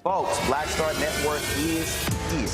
Folks, Black Star Network is here.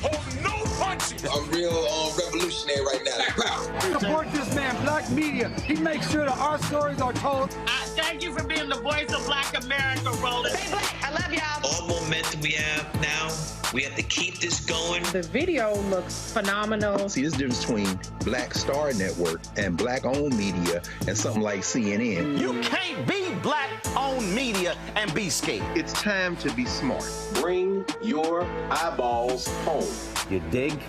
Oh, no punches! I'm real revolutionary right now. Support this man, Black Media. He makes sure that our stories are told. Thank you for being the voice of Black America, Roland. Stay black. I love y'all. All momentum we have now, we have to keep this going. The video looks phenomenal. See, there's a difference between Black Star Network and Black-owned media and something like CNN. You can't be Black-owned media and be scared. It's time to be smart. Bring your eyeballs home. You dig?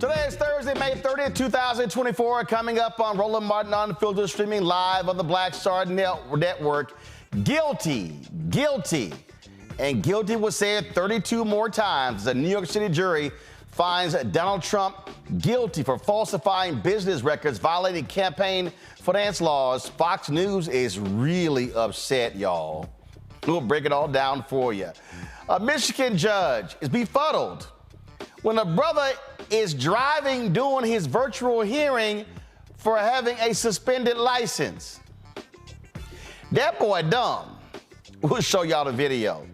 Today is Thursday, May 30th, 2024. Coming up on Roland Martin Unfiltered, streaming live on the Black Star Network. Guilty, guilty, and guilty was said 32 more times. The New York City jury finds Donald Trump guilty for falsifying business records, violating campaign finance laws. Fox News is really upset, y'all. We'll break it all down for you. A Michigan judge is befuddled when a brother is driving during his virtual hearing for having a suspended license. That boy dumb. We'll show y'all the video.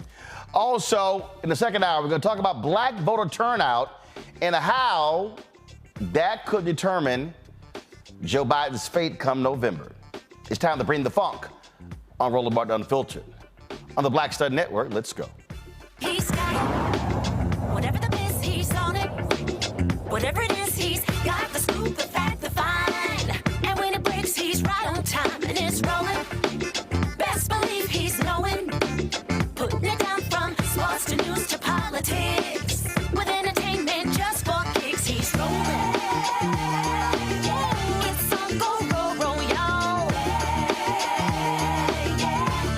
Also, in the second hour, we're going to talk about black voter turnout and how that could determine Joe Biden's fate come November. It's time to bring the funk on Roland Martin Unfiltered. On the Black Star Network, let's go. He's got it. Whatever the biz, he's on it. Whatever it is, he's got the scoop, the fact, the find. And when it breaks, he's right on time and it's rolling. Best believe he's knowing. Putting it down from sports to news to politics. With entertainment just for kicks, he's rolling. It's on go, roll, roll, y'all.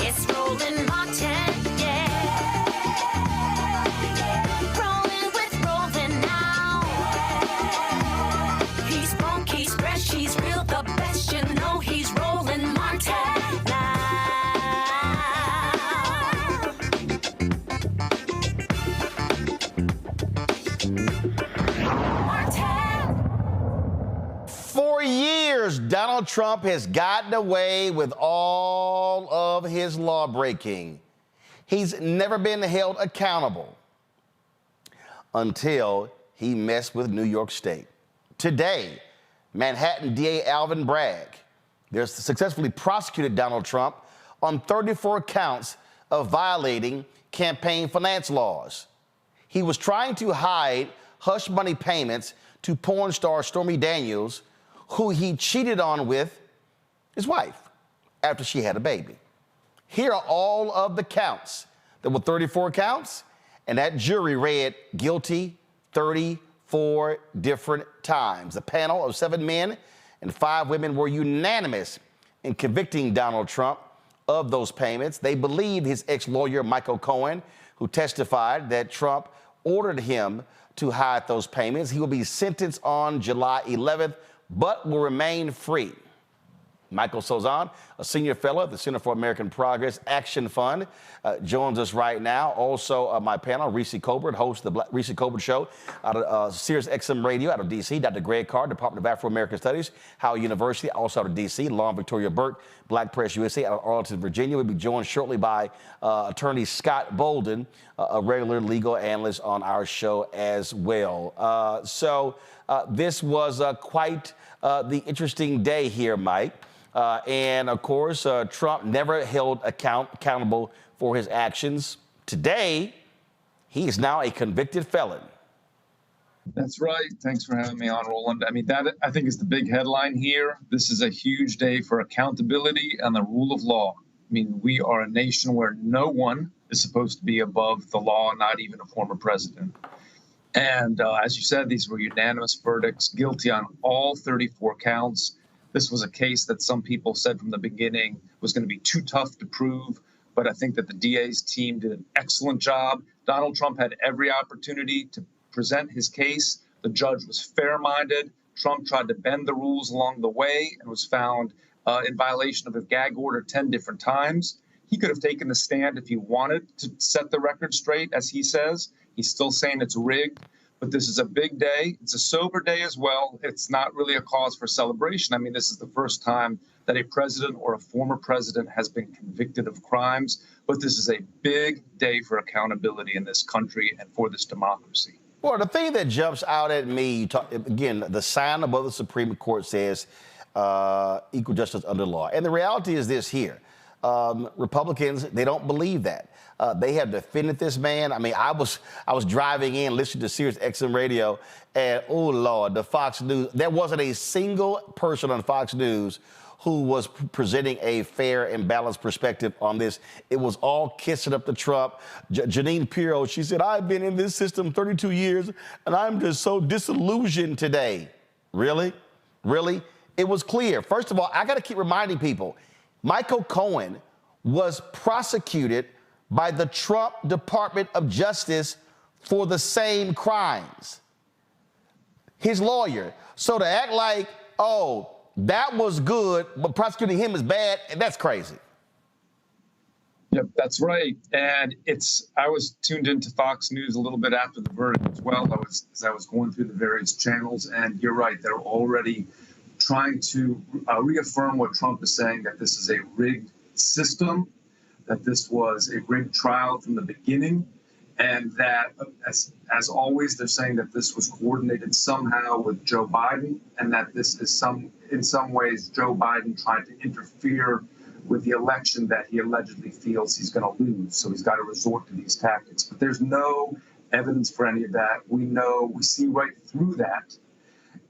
It's Roland Martin, yeah. Rolling with Roland now. He's funk, he's fresh, he's real, the best, you know he's Roland Martin now. For years, Donald Trump has gotten away with all of his law breaking. He's never been held accountable until he messed with New York State. Today, Manhattan DA Alvin Bragg there's successfully prosecuted Donald Trump on 34 counts of violating campaign finance laws. He was trying to hide hush money payments to porn star Stormy Daniels, who he cheated on with his wife after she had a baby. Here are all of the counts. There were 34 counts, and that jury read guilty 34 different times. The panel of 7 men and 5 women were unanimous in convicting Donald Trump of those payments. They believed his ex-lawyer, Michael Cohen, who testified that Trump ordered him to hide those payments. He will be sentenced on July 11th, but will remain free. Michael Sozan, a senior fellow at the Center for American Progress Action Fund, joins us right now. Also, my panel, Reese Colbert, host of the Reese Colbert Show out of Sirius XM Radio out of D.C., Dr. Greg Carr, Department of Afro-American Studies, Howard University, also out of D.C., Lauren Victoria Burke, Black Press USA out of Arlington, Virginia. We'll be joined shortly by attorney Scott Bolden, a regular legal analyst on our show as well. So this was quite the interesting day here, Mike. And of course, Trump never held accountable for his actions. Today, he is now a convicted felon. That's right. Thanks for having me on, Roland. I mean, that I think is the big headline here. This is a huge day for accountability and the rule of law. I mean, we are a nation where no one is supposed to be above the law, not even a former president. And as you said, these were unanimous verdicts, guilty on all 34 counts. This was a case that some people said from the beginning was going to be too tough to prove, but I think that the DA's team did an excellent job. Donald Trump had every opportunity to present his case. The judge was fair-minded. Trump tried to bend the rules along the way and was found in violation of a gag order 10 different times. He could have taken the stand if he wanted to set the record straight, as he says. He's still saying it's rigged. But this is a big day. It's a sober day as well. It's not really a cause for celebration. I mean, this is the first time that a president or a former president has been convicted of crimes. But this is a big day for accountability in this country and for this democracy. Well, the thing that jumps out at me, again, the sign above the Supreme Court says equal justice under law. And the reality is this here. Republicans, they don't believe that. They have defended this man. I mean, I was driving in, listening to Sirius XM Radio, and oh Lord, the Fox News. There wasn't a single person on Fox News who was presenting a fair and balanced perspective on this. It was all kissing up to Trump. Janine Pirro, she said, "I've been in this system 32 years, and I'm just so disillusioned today." Really? Really? It was clear. First of all, I got to keep reminding people, Michael Cohen was prosecuted by the Trump Department of Justice for the same crimes. His lawyer. So to act like, oh, that was good, but prosecuting him is bad, that's crazy. Yep, that's right. And I was tuned into Fox News a little bit after the verdict as well. As I was going through the various channels, and you're right, they're already trying to reaffirm what Trump is saying, that this is a rigged system, that this was a rigged trial from the beginning, and that, as always, they're saying that this was coordinated somehow with Joe Biden, and that this is in some ways Joe Biden trying to interfere with the election that he allegedly feels he's going to lose. So he's got to resort to these tactics. But there's no evidence for any of that. We see right through that.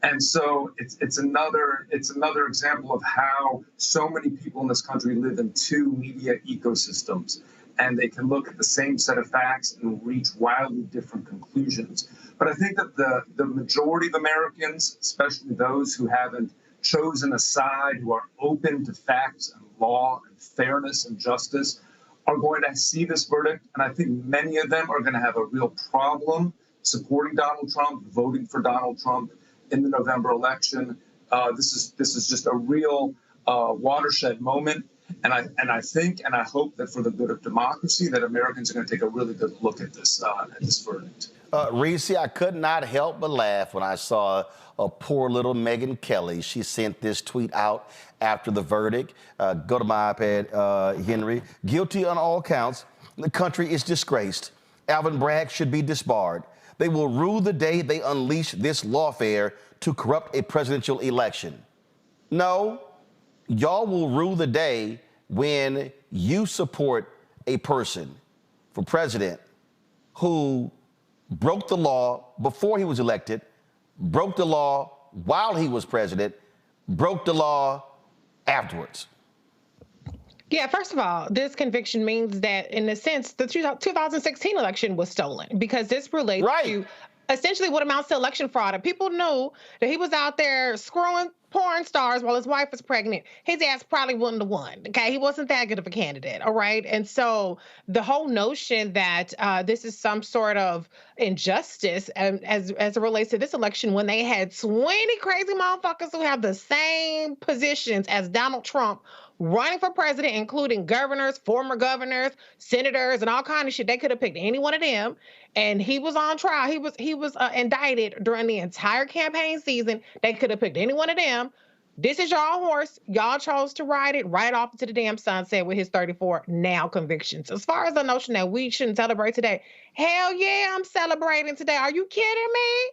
And so it's another example of how so many people in this country live in two media ecosystems, and they can look at the same set of facts and reach wildly different conclusions. But I think that the majority of Americans, especially those who haven't chosen a side, who are open to facts and law and fairness and justice, are going to see this verdict. And I think many of them are going to have a real problem supporting Donald Trump, voting for Donald Trump in the November election. This is just a real watershed moment, and I think and I hope that for the good of democracy, that Americans are going to take a really good look at this verdict. Reese, I could not help but laugh when I saw a poor little Megyn Kelly. She sent this tweet out after the verdict. Go to my iPad, Henry. Guilty on all counts. The country is disgraced. Alvin Bragg should be disbarred. They will rue the day they unleash this lawfare to corrupt a presidential election. No, y'all will rue the day when you support a person for president who broke the law before he was elected, broke the law while he was president, broke the law afterwards. Yeah, first of all, this conviction means that, in a sense, the 2016 election was stolen, because this relates to essentially what amounts to election fraud. And people knew that he was out there screwing porn stars while his wife was pregnant. His ass probably wouldn't have won. Okay, he wasn't that good of a candidate. All right, and so the whole notion that this is some sort of injustice as it relates to this election, when they had 20 crazy motherfuckers who have the same positions as Donald Trump running for president, including governors, former governors, senators, and all kind of shit. They could have picked any one of them, and he was on trial. He was indicted during the entire campaign season. They could have picked any one of them. This is y'all horse. Y'all chose to ride it right off into the damn sunset with his 34 now convictions. As far as the notion that we shouldn't celebrate today, hell yeah, I'm celebrating today. Are you kidding me?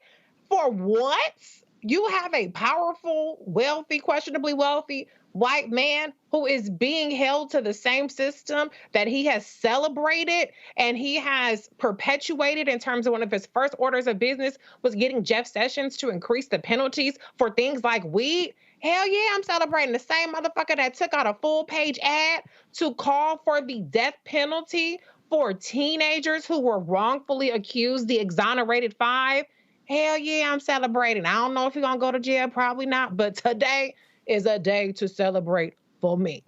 For what? You have a powerful, wealthy, questionably wealthy white man who is being held to the same system that he has celebrated and he has perpetuated in terms of one of his first orders of business was getting Jeff Sessions to increase the penalties for things like weed. Hell yeah, I'm celebrating the same motherfucker that took out a full-page ad to call for the death penalty for teenagers who were wrongfully accused, the exonerated 5. Hell yeah, I'm celebrating. I don't know if you're going to go to jail, probably not, but today is a day to celebrate for me.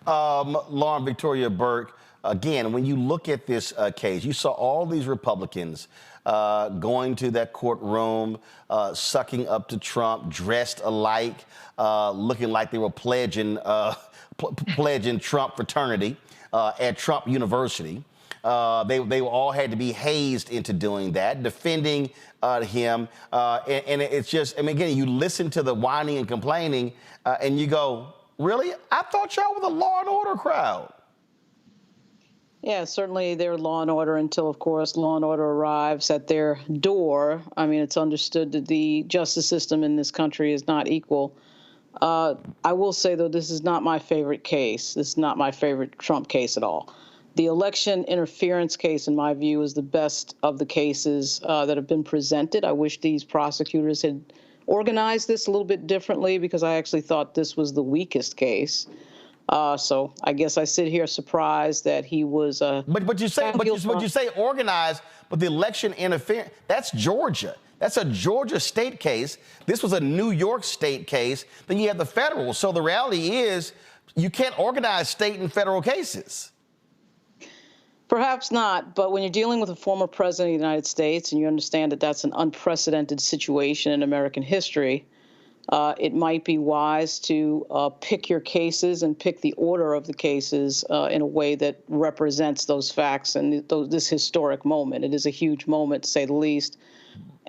Lauren Victoria Burke, again, when you look at this case, you saw all these Republicans going to that courtroom, sucking up to Trump, dressed alike, looking like they were pledging Trump fraternity at Trump University. They all had to be hazed into doing that, defending him. And it's just, I mean, again, you listen to the whining and complaining and you go, really? I thought y'all were the law and order crowd. Yeah, certainly they're law and order until, of course, law and order arrives at their door. I mean, it's understood that the justice system in this country is not equal. I will say, though, this is not my favorite case. This is not my favorite Trump case at all. The election interference case, in my view, is the best of the cases that have been presented. I wish these prosecutors had organized this a little bit differently because I actually thought this was the weakest case. So I guess I sit here surprised that he was. But you say organized, but the election interference, that's Georgia. That's a Georgia state case. This was a New York state case. Then you have the federal. So the reality is you can't organize state and federal cases. Perhaps not, but when you're dealing with a former president of the United States and you understand that that's an unprecedented situation in American history, it might be wise to pick your cases and pick the order of the cases in a way that represents those facts and this historic moment. It is a huge moment, to say the least.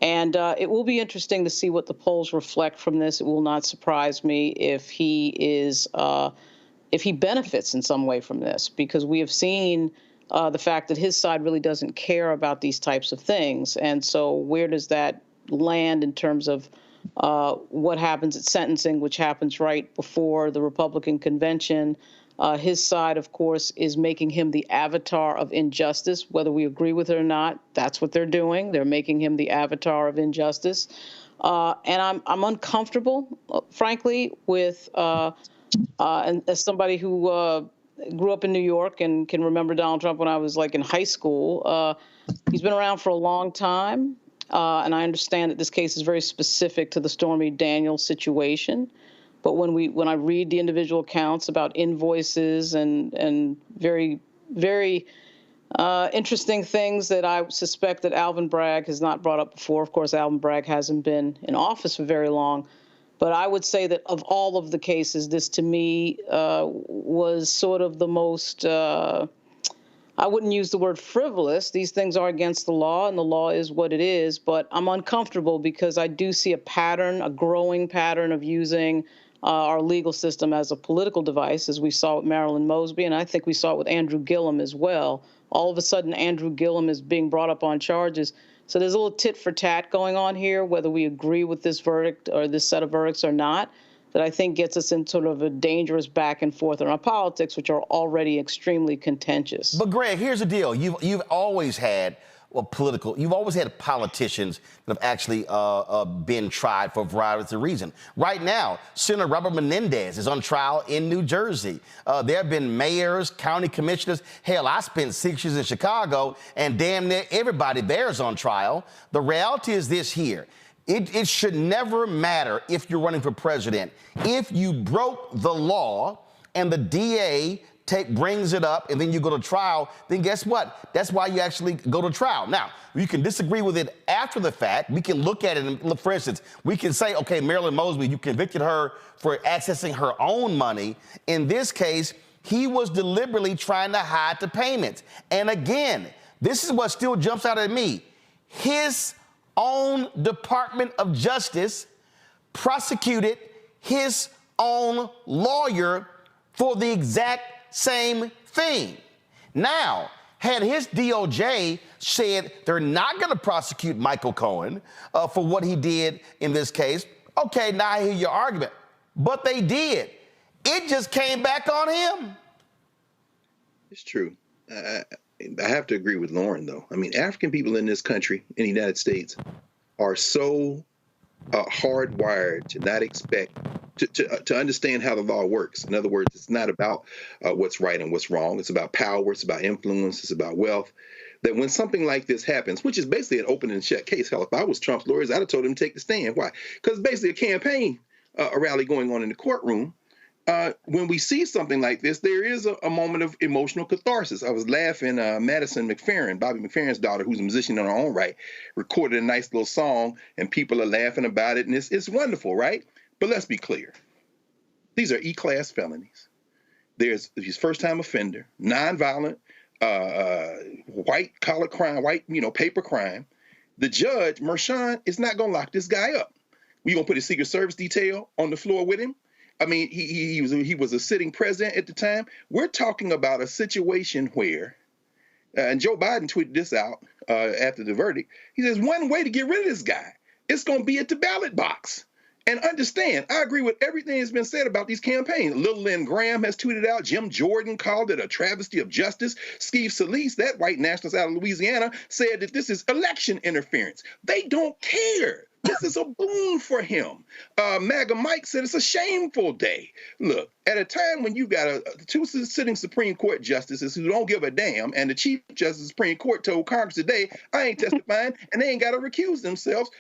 And it will be interesting to see what the polls reflect from this. It will not surprise me if he benefits in some way from this, because we have seen the fact that his side really doesn't care about these types of things. And so where does that land in terms of what happens at sentencing, which happens right before the Republican convention? His side, of course, is making him the avatar of injustice, whether we agree with it or not. That's what they're doing. They're making him the avatar of injustice. And I'm uncomfortable, frankly, with, and as somebody who grew up in New York and can remember Donald Trump when I was like in high school. He's been around for a long time. And I understand that this case is very specific to the Stormy Daniels situation. But when I read the individual accounts about invoices and very, very interesting things that I suspect that Alvin Bragg has not brought up before. Of course, Alvin Bragg hasn't been in office for very long. But I would say that of all of the cases, this to me was sort of the most, I wouldn't use the word frivolous. These things are against the law, and the law is what it is. But I'm uncomfortable because I do see a pattern, a growing pattern of using our legal system as a political device, as we saw with Marilyn Mosby, and I think we saw it with Andrew Gillum as well. All of a sudden, Andrew Gillum is being brought up on charges. So there's a little tit for tat going on here, whether we agree with this verdict or this set of verdicts or not, that I think gets us in sort of a dangerous back and forth in our politics, which are already extremely contentious. But Greg, here's the deal. You've always had political. You've always had politicians that have actually been tried for a variety of reasons. Right now, Senator Robert Menendez is on trial in New Jersey. There have been mayors, county commissioners. Hell, I spent 6 years in Chicago, and damn near everybody there is on trial. The reality is this here. It should never matter if you're running for president. If you broke the law and the DA brings it up and then you go to trial, then guess what? That's why you actually go to trial. Now, you can disagree with it after the fact. We can look at it and, for instance, we can say, okay, Marilyn Mosby, you convicted her for accessing her own money. In this case, he was deliberately trying to hide the payments. And again, this is what still jumps out at me. His own Department of Justice prosecuted his own lawyer for the exact same thing. Now, had his DOJ said they're not going to prosecute Michael Cohen for what he did in this case, okay, now I hear your argument. But they did. It just came back on him. It's true. I have to agree with Lauren, though. I mean, African people in this country, in the United States, are so hardwired to not expect, to understand how the law works. In other words, it's not about what's right and what's wrong. It's about power. It's about influence. It's about wealth. That when something like this happens, which is basically an open and shut case, hell, if I was Trump's lawyers, I'd have told him to take the stand. Why? Because it's basically a campaign, a rally going on in the courtroom. When we see something like this, there is a moment of emotional catharsis. I was laughing. Madison McFerrin, Bobby McFerrin's daughter, who's a musician in her own right, recorded a nice little song, and people are laughing about it, and it's wonderful, right? But let's be clear. These are E-class felonies. There's his first-time offender, nonviolent, white-collar crime, paper crime. The judge, Mershon, is not going to lock this guy up. We going to put a Secret Service detail on the floor with him? I mean, he was a sitting president at the time. We're talking about a situation where, and Joe Biden tweeted this out after the verdict. He says, one way to get rid of this guy, it's going to be at the ballot box. And understand, I agree with everything that's been said about these campaigns. Little Lynn Graham has tweeted out. Jim Jordan called it a travesty of justice. Steve Scalise, that white nationalist out of Louisiana, said that this is election interference. They don't care. This is a boon for him. MAGA Mike said it's a shameful day. Look, at a time when you've got two sitting Supreme Court justices who don't give a damn, and the Chief Justice of the Supreme Court told Congress today, I ain't testifying, and they ain't got to recuse themselves.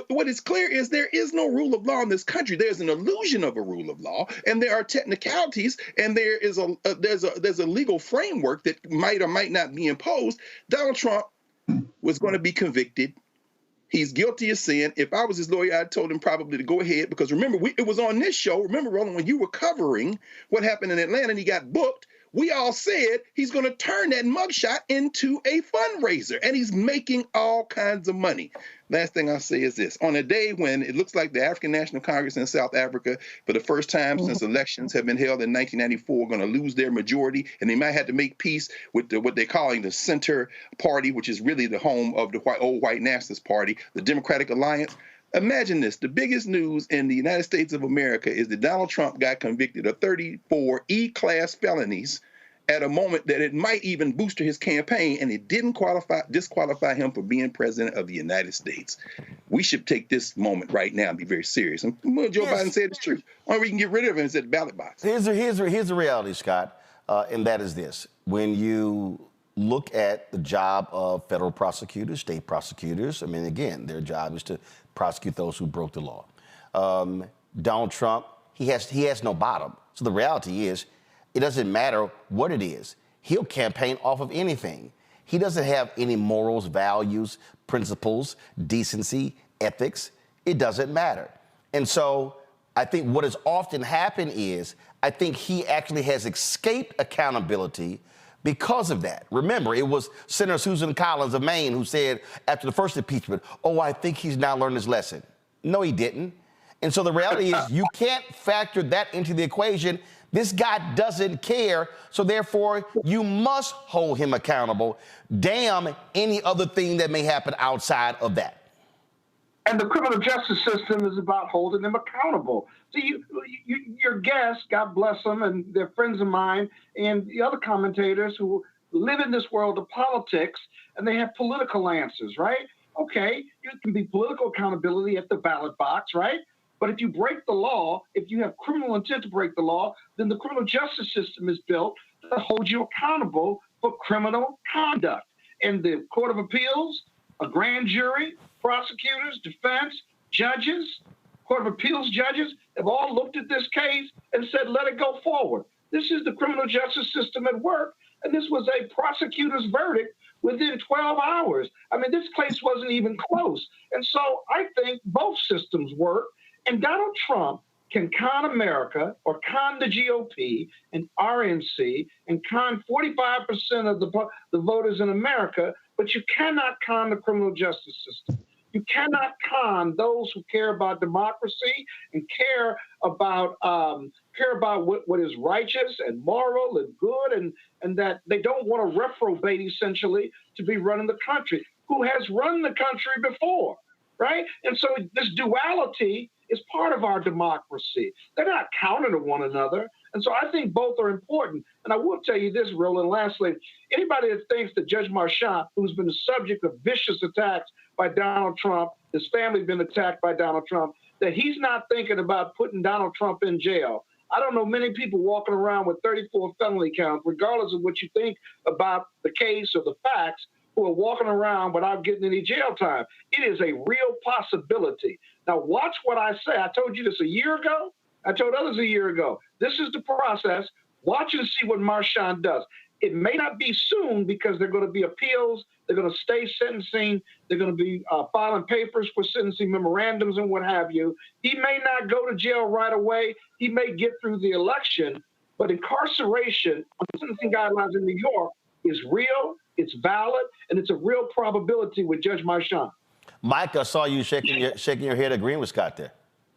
What is clear is there is no rule of law in this country. There's an illusion of a rule of law, and there are technicalities, and there is there's a legal framework that might or might not be imposed. Donald Trump was going to be convicted. He's guilty of sin. If I was his lawyer, I'd told him probably to go ahead, because remember, it was on this show. Remember, Roland, when you were covering what happened in Atlanta and he got booked, we all said he's going to turn that mugshot into a fundraiser, and he's making all kinds of money. Last thing I'll say is this. On a day when it looks like the African National Congress in South Africa, for the first time since elections have been held in 1994, are going to lose their majority, and they might have to make peace with what they're calling the Center Party, which is really the home of the old white nationalist party, the Democratic Alliance. Imagine this. The biggest news in the United States of America is that Donald Trump got convicted of 34 E-class felonies at a moment that it might even boost his campaign, and it didn't disqualify him for being president of the United States. We should take this moment right now and be very serious. And Joe Biden said it's true. Only we can get rid of him is at the ballot box. Here's the reality, Scott, and that is this. When you look at the job of federal prosecutors, state prosecutors, I mean, again, their job is to prosecute those who broke the law. Donald Trump, he has no bottom. So the reality is, it doesn't matter what it is. He'll campaign off of anything. He doesn't have any morals, values, principles, decency, ethics. It doesn't matter. And so I think what has often happened is, I think he actually has escaped accountability because of that. Remember, it was Senator Susan Collins of Maine who said after the first impeachment, oh, I think he's now learned his lesson. No, he didn't. And so the reality is you can't factor that into the equation. This guy doesn't care, so therefore you must hold him accountable. Damn any other thing that may happen outside of that. And the criminal justice system is about holding them accountable. So your guests, God bless them, and they're friends of mine, and the other commentators who live in this world of politics, and they have political answers, right? Okay, you can be political accountability at the ballot box, right? But if you break the law, if you have criminal intent to break the law, then the criminal justice system is built to hold you accountable for criminal conduct. And the Court of Appeals, a grand jury, prosecutors, defense, judges, Court of Appeals judges have all looked at this case and said, let it go forward. This is the criminal justice system at work, and this was a prosecutor's verdict within 12 hours. I mean, this case wasn't even close. And so I think both systems work, and Donald Trump can con America or con the GOP and RNC and con 45% of the voters in America, but you cannot con the criminal justice system. You cannot con those who care about democracy and care about what is righteous and moral and good, and that they don't want to reprobate essentially to be running the country, who has run the country before, right? And so this duality is part of our democracy. They're not counter to one another. And so I think both are important. And I will tell you this, Roland, lastly, anybody that thinks that Judge Marchant, who's been the subject of vicious attacks by Donald Trump, his family been attacked by Donald Trump, that he's not thinking about putting Donald Trump in jail. I don't know many people walking around with 34 felony counts, regardless of what you think about the case or the facts, who are walking around without getting any jail time. It is a real possibility. Now, watch what I say. I told you this a year ago. I told others a year ago. This is the process. Watch and see what Marchant does. It may not be soon because there are going to be appeals. They're going to stay sentencing. They're going to be filing papers for sentencing memorandums and what have you. He may not go to jail right away. He may get through the election. But incarceration on sentencing guidelines in New York is real, it's valid, and it's a real probability with Judge Marchant. Mike, I saw you shaking your head agreeing with Scott there.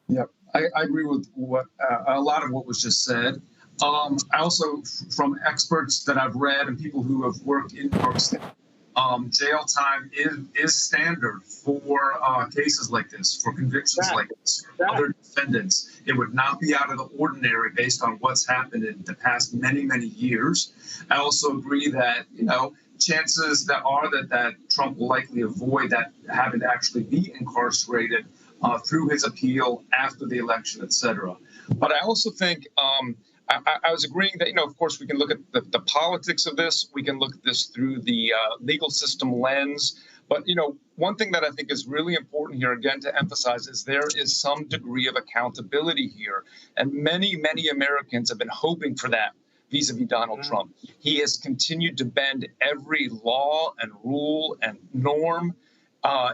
Yep, I agree with what a lot of what was just said. I also, from experts that I've read and people who have worked in New York State, jail time is standard for cases like this, for convictions like this, other defendants. It would not be out of the ordinary based on what's happened in the past many, many years. I also agree that, chances that Trump will likely avoid that having to actually be incarcerated through his appeal after the election, et cetera. But I also think I was agreeing that, of course, we can look at the politics of this. We can look at this through the legal system lens. But, one thing that I think is really important here, again, to emphasize is there is some degree of accountability here. And many, many Americans have been hoping for that vis-a-vis Donald Trump. He has continued to bend every law and rule and norm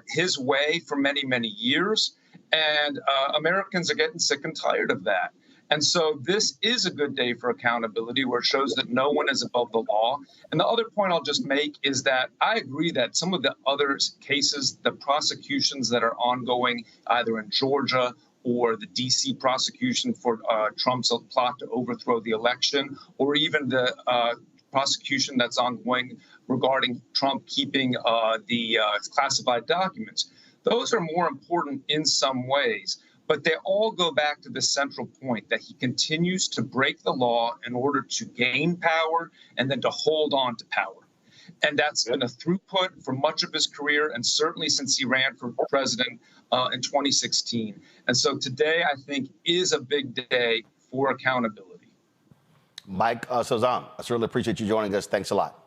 his way for many, many years. And Americans are getting sick and tired of that. And so this is a good day for accountability, where it shows that no one is above the law. And the other point I'll just make is that I agree that some of the other cases, the prosecutions that are ongoing, either in Georgia or the D.C. prosecution for Trump's plot to overthrow the election, or even the prosecution that's ongoing regarding Trump keeping the classified documents, those are more important in some ways. But they all go back to the central point that he continues to break the law in order to gain power and then to hold on to power. And that's been a throughput for much of his career, and certainly since he ran for president in 2016. And so today, I think, is a big day for accountability. Mike Sozan, I certainly appreciate you joining us. Thanks a lot.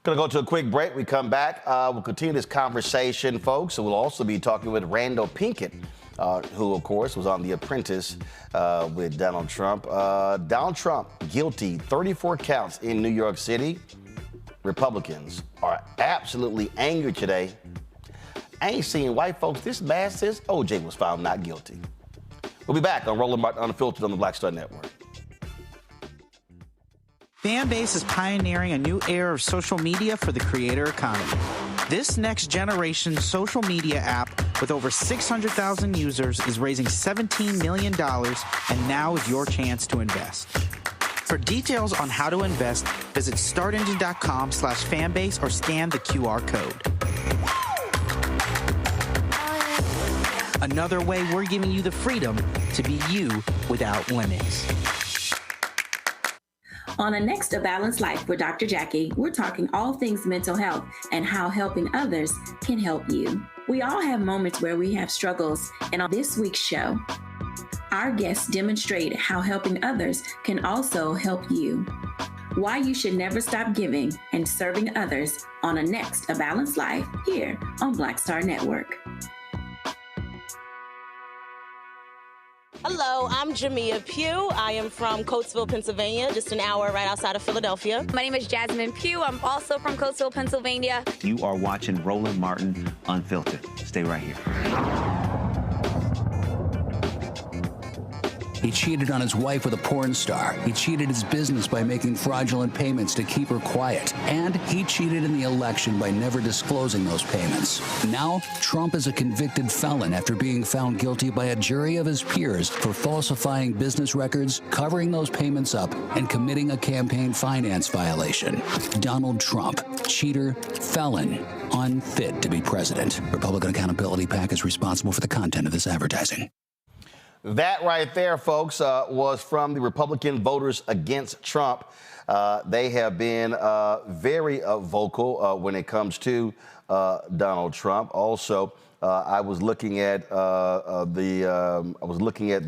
Going to go to a quick break. We come back. We'll continue this conversation, folks. And we'll also be talking with Randall Pinkett, who, of course, was on The Apprentice with Donald Trump. Donald Trump, guilty, 34 counts in New York City. Republicans are absolutely angry today. I ain't seen white folks this mad since OJ was found not guilty. We'll be back on Roland Martin Unfiltered on the Black Star Network. Fanbase is pioneering a new era of social media for the creator economy. This next generation social media app with over 600,000 users is raising $17 million, and now is your chance to invest. For details on how to invest, visit startengine.com/fanbase or scan the QR code. Another way we're giving you the freedom to be you without limits. On a Next A Balanced Life with Dr. Jackie, we're talking all things mental health and how helping others can help you. We all have moments where we have struggles, and on this week's show, our guests demonstrate how helping others can also help you. Why you should never stop giving and serving others on a Next A Balanced Life here on Black Star Network. Hello, I'm Jamia Pugh. I am from Coatesville, Pennsylvania, just an hour right outside of Philadelphia. My name is Jasmine Pugh. I'm also from Coatesville, Pennsylvania. You are watching Roland Martin Unfiltered. Stay right here. He cheated on his wife with a porn star. He cheated his business by making fraudulent payments to keep her quiet. And he cheated in the election by never disclosing those payments. Now, Trump is a convicted felon after being found guilty by a jury of his peers for falsifying business records, covering those payments up, and committing a campaign finance violation. Donald Trump, cheater, felon, unfit to be president. Republican Accountability PAC is responsible for the content of this advertising. That right there, folks, was from the Republican voters against Trump. They have been very vocal when it comes to Donald Trump. Also, I was looking at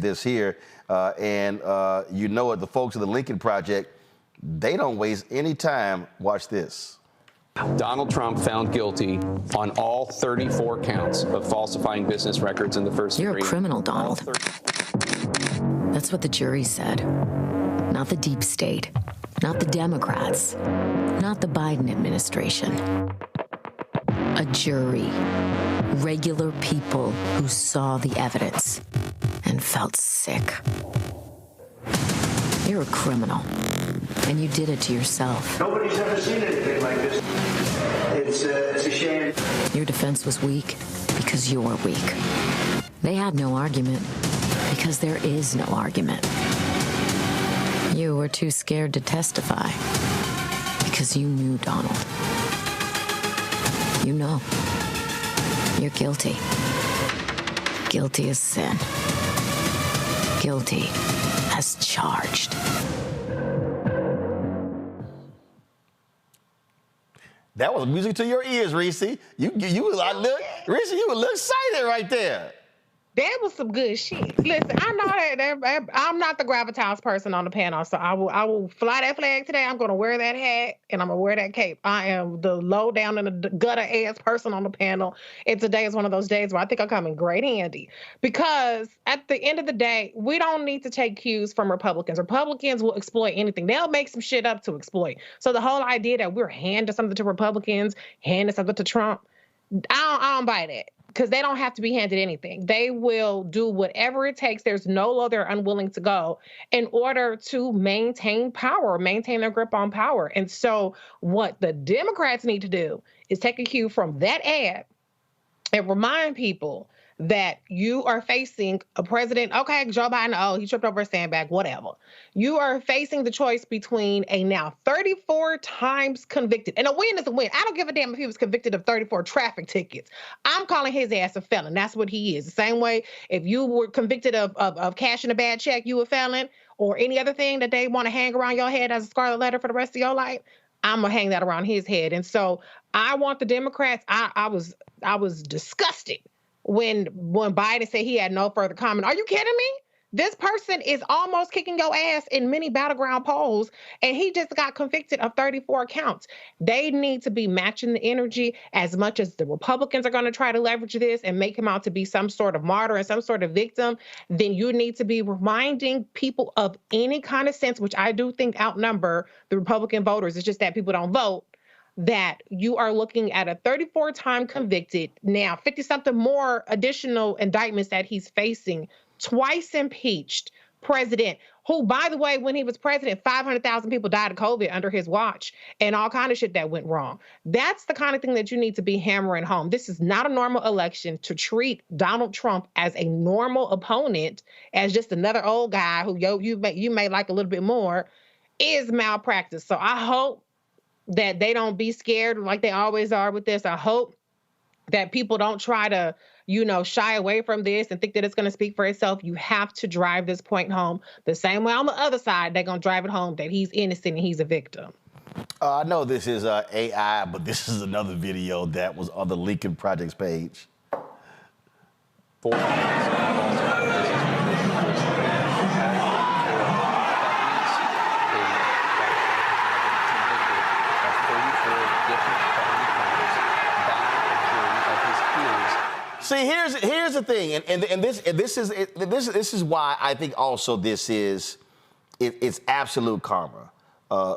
this here, and you know it. The folks of the Lincoln Project, they don't waste any time. Watch this. Donald Trump found guilty on all 34 counts of falsifying business records in the first degree. You're a criminal, Donald. That's what the jury said. Not the deep state, not the Democrats, not the Biden administration. A jury, regular people who saw the evidence and felt sick. You're a criminal, and you did it to yourself. Nobody's ever seen anything like this. It's a shame. Your defense was weak because you're weak. They had no argument because there is no argument. You were too scared to testify because you knew Donald. You know. You're guilty. Guilty as sin. Guilty as charged. That was music to your ears, Reese. Reese, you were a little excited right there. That was some good shit. Listen, I know that I'm not the gravitas person on the panel, so I will fly that flag today. I'm going to wear that hat, and I'm going to wear that cape. I am the low down in the gutter-ass person on the panel, and today is one of those days where I think I come in great handy. Because at the end of the day, we don't need to take cues from Republicans. Republicans will exploit anything. They'll make some shit up to exploit. So the whole idea that we're handing something to Republicans, handing something to Trump, I don't buy that. Because they don't have to be handed anything. They will do whatever it takes. There's no law they're unwilling to go in order to maintain power, maintain their grip on power. And so what the Democrats need to do is take a cue from that ad and remind people that you are facing a president, okay, Joe Biden, he tripped over a sandbag, whatever. You are facing the choice between a now 34 times convicted, and a win is a win. I don't give a damn if he was convicted of 34 traffic tickets. I'm calling his ass a felon. That's what he is. The same way if you were convicted of cashing a bad check, you a felon, or any other thing that they want to hang around your head as a scarlet letter for the rest of your life, I'm going to hang that around his head. And so I want the Democrats, I was disgusted when Biden said he had no further comment. Are you kidding me? This person is almost kicking your ass in many battleground polls, and he just got convicted of 34 counts. They need to be matching the energy as much as the Republicans are going to try to leverage this and make him out to be some sort of martyr and some sort of victim. Then you need to be reminding people of any kind of sense, which I do think outnumber the Republican voters. It's just that people don't vote. That you are looking at a 34-time convicted, now 50-something more additional indictments that he's facing, twice impeached president, who, by the way, when he was president, 500,000 people died of COVID under his watch and all kind of shit that went wrong. That's the kind of thing that you need to be hammering home. This is not a normal election to treat Donald Trump as a normal opponent, as just another old guy who you may like a little bit more, is malpractice. So I hope that they don't be scared like they always are with this. I hope that people don't try to shy away from this and think that it's going to speak for itself. You have to drive this point home. The same way on the other side, they're going to drive it home that he's innocent and he's a victim. I know this is AI, but this is another video that was on the Lincoln Project's page. See, here's the thing, and this is why I think also this is it's absolute karma,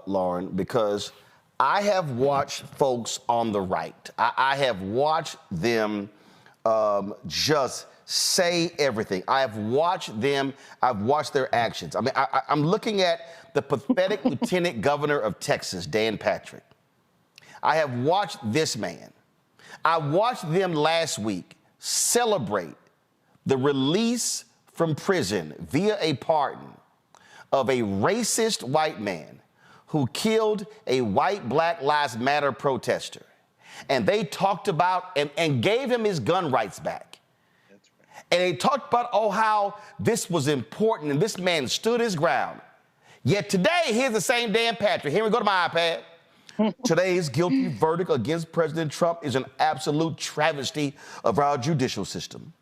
Lauren, because I have watched folks on the right. I have watched them just say everything. I've watched their actions. I mean, I'm looking at the pathetic Lieutenant Governor of Texas, Dan Patrick. I have watched this man. I watched them last week celebrate the release from prison via a pardon of a racist white man who killed a white Black Lives Matter protester. And they talked about and gave him his gun rights back. That's right. And they talked about, how this was important and this man stood his ground. Yet today, here's the same Dan Patrick. Here we go to my iPad. Today's guilty verdict against President Trump is an absolute travesty of our judicial system.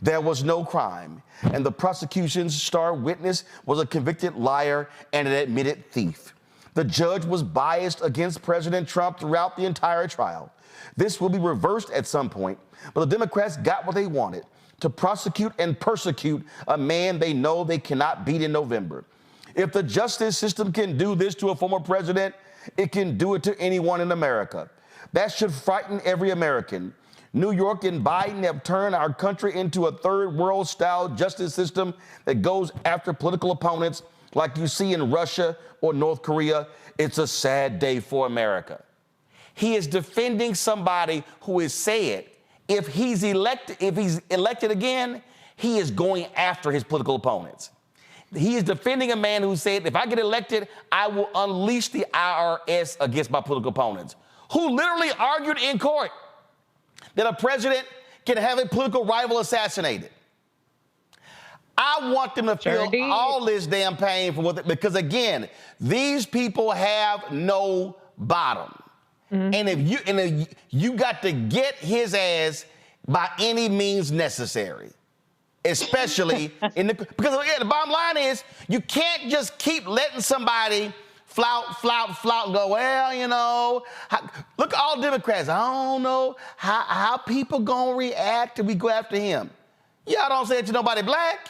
There was no crime, and the prosecution's star witness was a convicted liar and an admitted thief. The judge was biased against President Trump throughout the entire trial. This will be reversed at some point, but the Democrats got what they wanted, to prosecute and persecute a man they know they cannot beat in November. If the justice system can do this to a former president, it can do it to anyone in America. That should frighten every American. New York and Biden have turned our country into a third world style justice system that goes after political opponents like you see in Russia or North Korea. It's a sad day for America. He is defending somebody who has said if he's elected again, he is going after his political opponents. He is defending a man who said, if I get elected, I will unleash the IRS against my political opponents, who literally argued in court that a president can have a political rival assassinated. I want them to feel all this damn pain because again, these people have no bottom. Mm-hmm. And if you got to get his ass by any means necessary. Especially because again, the bottom line is you can't just keep letting somebody flout, and go, look at all Democrats. I don't know how people gonna react if we go after him. Y'all don't say it to nobody black.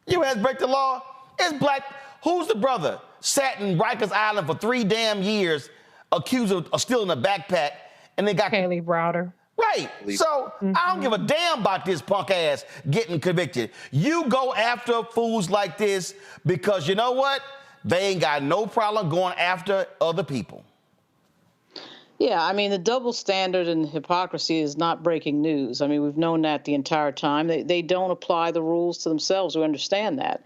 You ass break the law. It's black. Who's the brother? Sat in Rikers Island for 3 damn years, accused of stealing a backpack, and they got Haley Browder. Right. So I don't give a damn about this punk ass getting convicted. You go after fools like this because you know what? They ain't got no problem going after other people. Yeah, I mean, the double standard and hypocrisy is not breaking news. I mean, we've known that the entire time. They don't apply the rules to themselves. We understand that.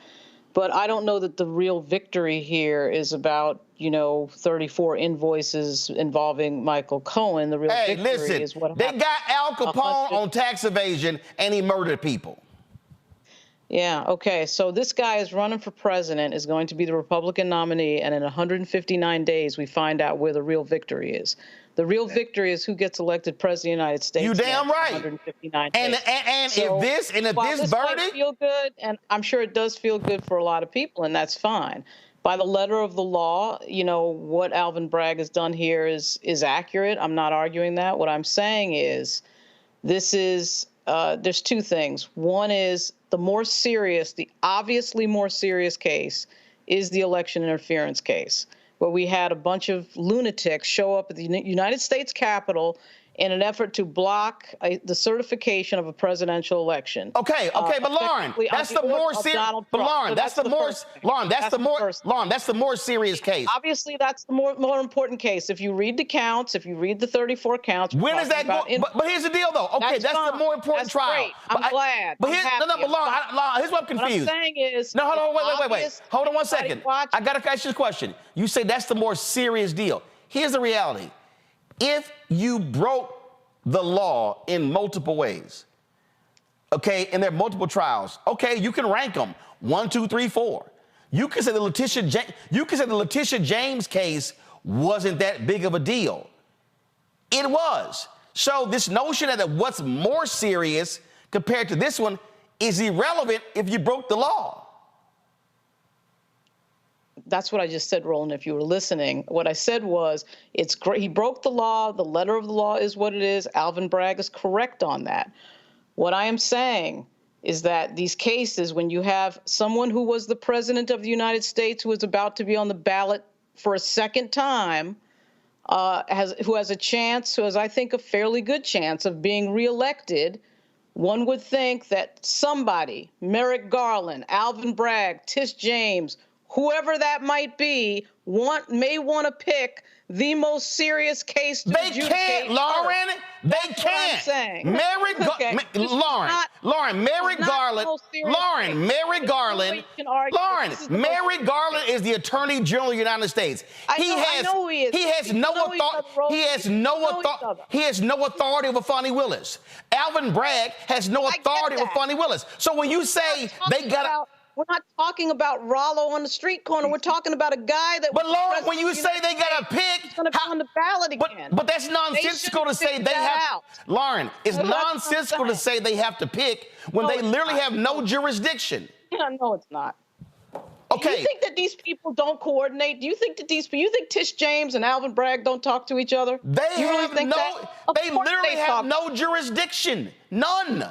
But I don't know that the real victory here is about, 34 invoices involving Michael Cohen. The real victory is what happened. They got Al Capone on tax evasion and he murdered people. Yeah, okay. So this guy is running for president, is going to be the Republican nominee, and in 159 days, we find out where the real victory is. The real victory is who gets elected president of the United States. You damn right. 159 days. And so, if this verdict feel good, and I'm sure it does feel good for a lot of people, and that's fine. By the letter of the law, what Alvin Bragg has done here is accurate. I'm not arguing that. What I'm saying is, there's 2 things. One is the obviously more serious case is the election interference case, where we had a bunch of lunatics show up at the United States Capitol in an effort to block the certification of a presidential election. Okay, but Lauren, that's the more serious. But Lauren, that's the more serious case. Obviously, that's the more important case. If you read the counts, if you read the 34 counts, when is that going? But here's the deal, though. Okay, that's the more important trial. Great. I'm glad. But Lauren, here's what I'm confused. What I'm saying is, no, hold on, wait. Hold on one second. I gotta ask you a question. You say that's the more serious deal. Here's the reality. If you broke the law in multiple ways, Okay, and there are multiple trials. Okay, you can rank them 1, 2, 3, 4. You can say the Letitia James case wasn't that big of a deal. It was. So this notion that what's more serious compared to this one is irrelevant if you broke the law. That's what I just said, Roland, if you were listening. What I said was, it's great. He broke the law. The letter of the law is what it is. Alvin Bragg is correct on that. What I am saying is that these cases, when you have someone who was the president of the United States who is about to be on the ballot for a second time, who has a chance, who has, I think, a fairly good chance of being reelected, one would think that somebody, Merrick Garland, Alvin Bragg, Tish James, whoever that might be, may want to pick the most serious case to adjudicate. They can't, Lauren. They can't. Merrick Garland. Merrick Garland is the Attorney General of the United States. He has no authority over Fonnie Willis. Alvin Bragg has no authority over Fonnie Willis. So when you say they got we're not talking about Rollo on the street corner. We're talking about a guy that. But Lauren, when you say they got to pick, he's going to be on the ballot again. But that's nonsensical to say they have. Lauren, it's nonsensical to say they have to pick when they literally have no jurisdiction. No, it's not. Okay. Do you think that these people don't coordinate? Do you think that you think Tish James and Alvin Bragg don't talk to each other? They literally have no jurisdiction. None.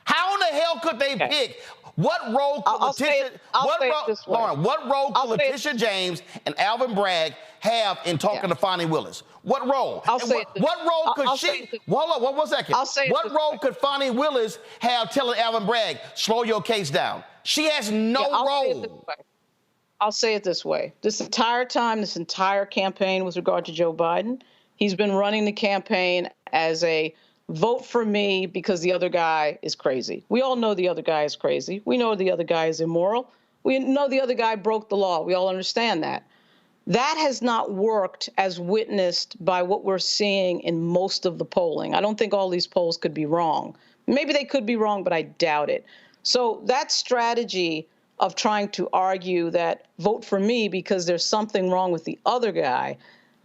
How in the hell could they pick? What role could Letitia James and Alvin Bragg have in talking to Fonnie Willis? What role? What role could she? Hold on, 1 second. What role could Fonnie Willis have telling Alvin Bragg, slow your case down? She has no role. I'll say it this way. This entire time, this entire campaign with regard to Joe Biden, he's been running the campaign as a vote for me because the other guy is crazy. We all know the other guy is crazy. We know the other guy is immoral. We know the other guy broke the law. We all understand that. That has not worked as witnessed by what we're seeing in most of the polling. I don't think all these polls could be wrong. Maybe they could be wrong, but I doubt it. So that strategy of trying to argue that vote for me because there's something wrong with the other guy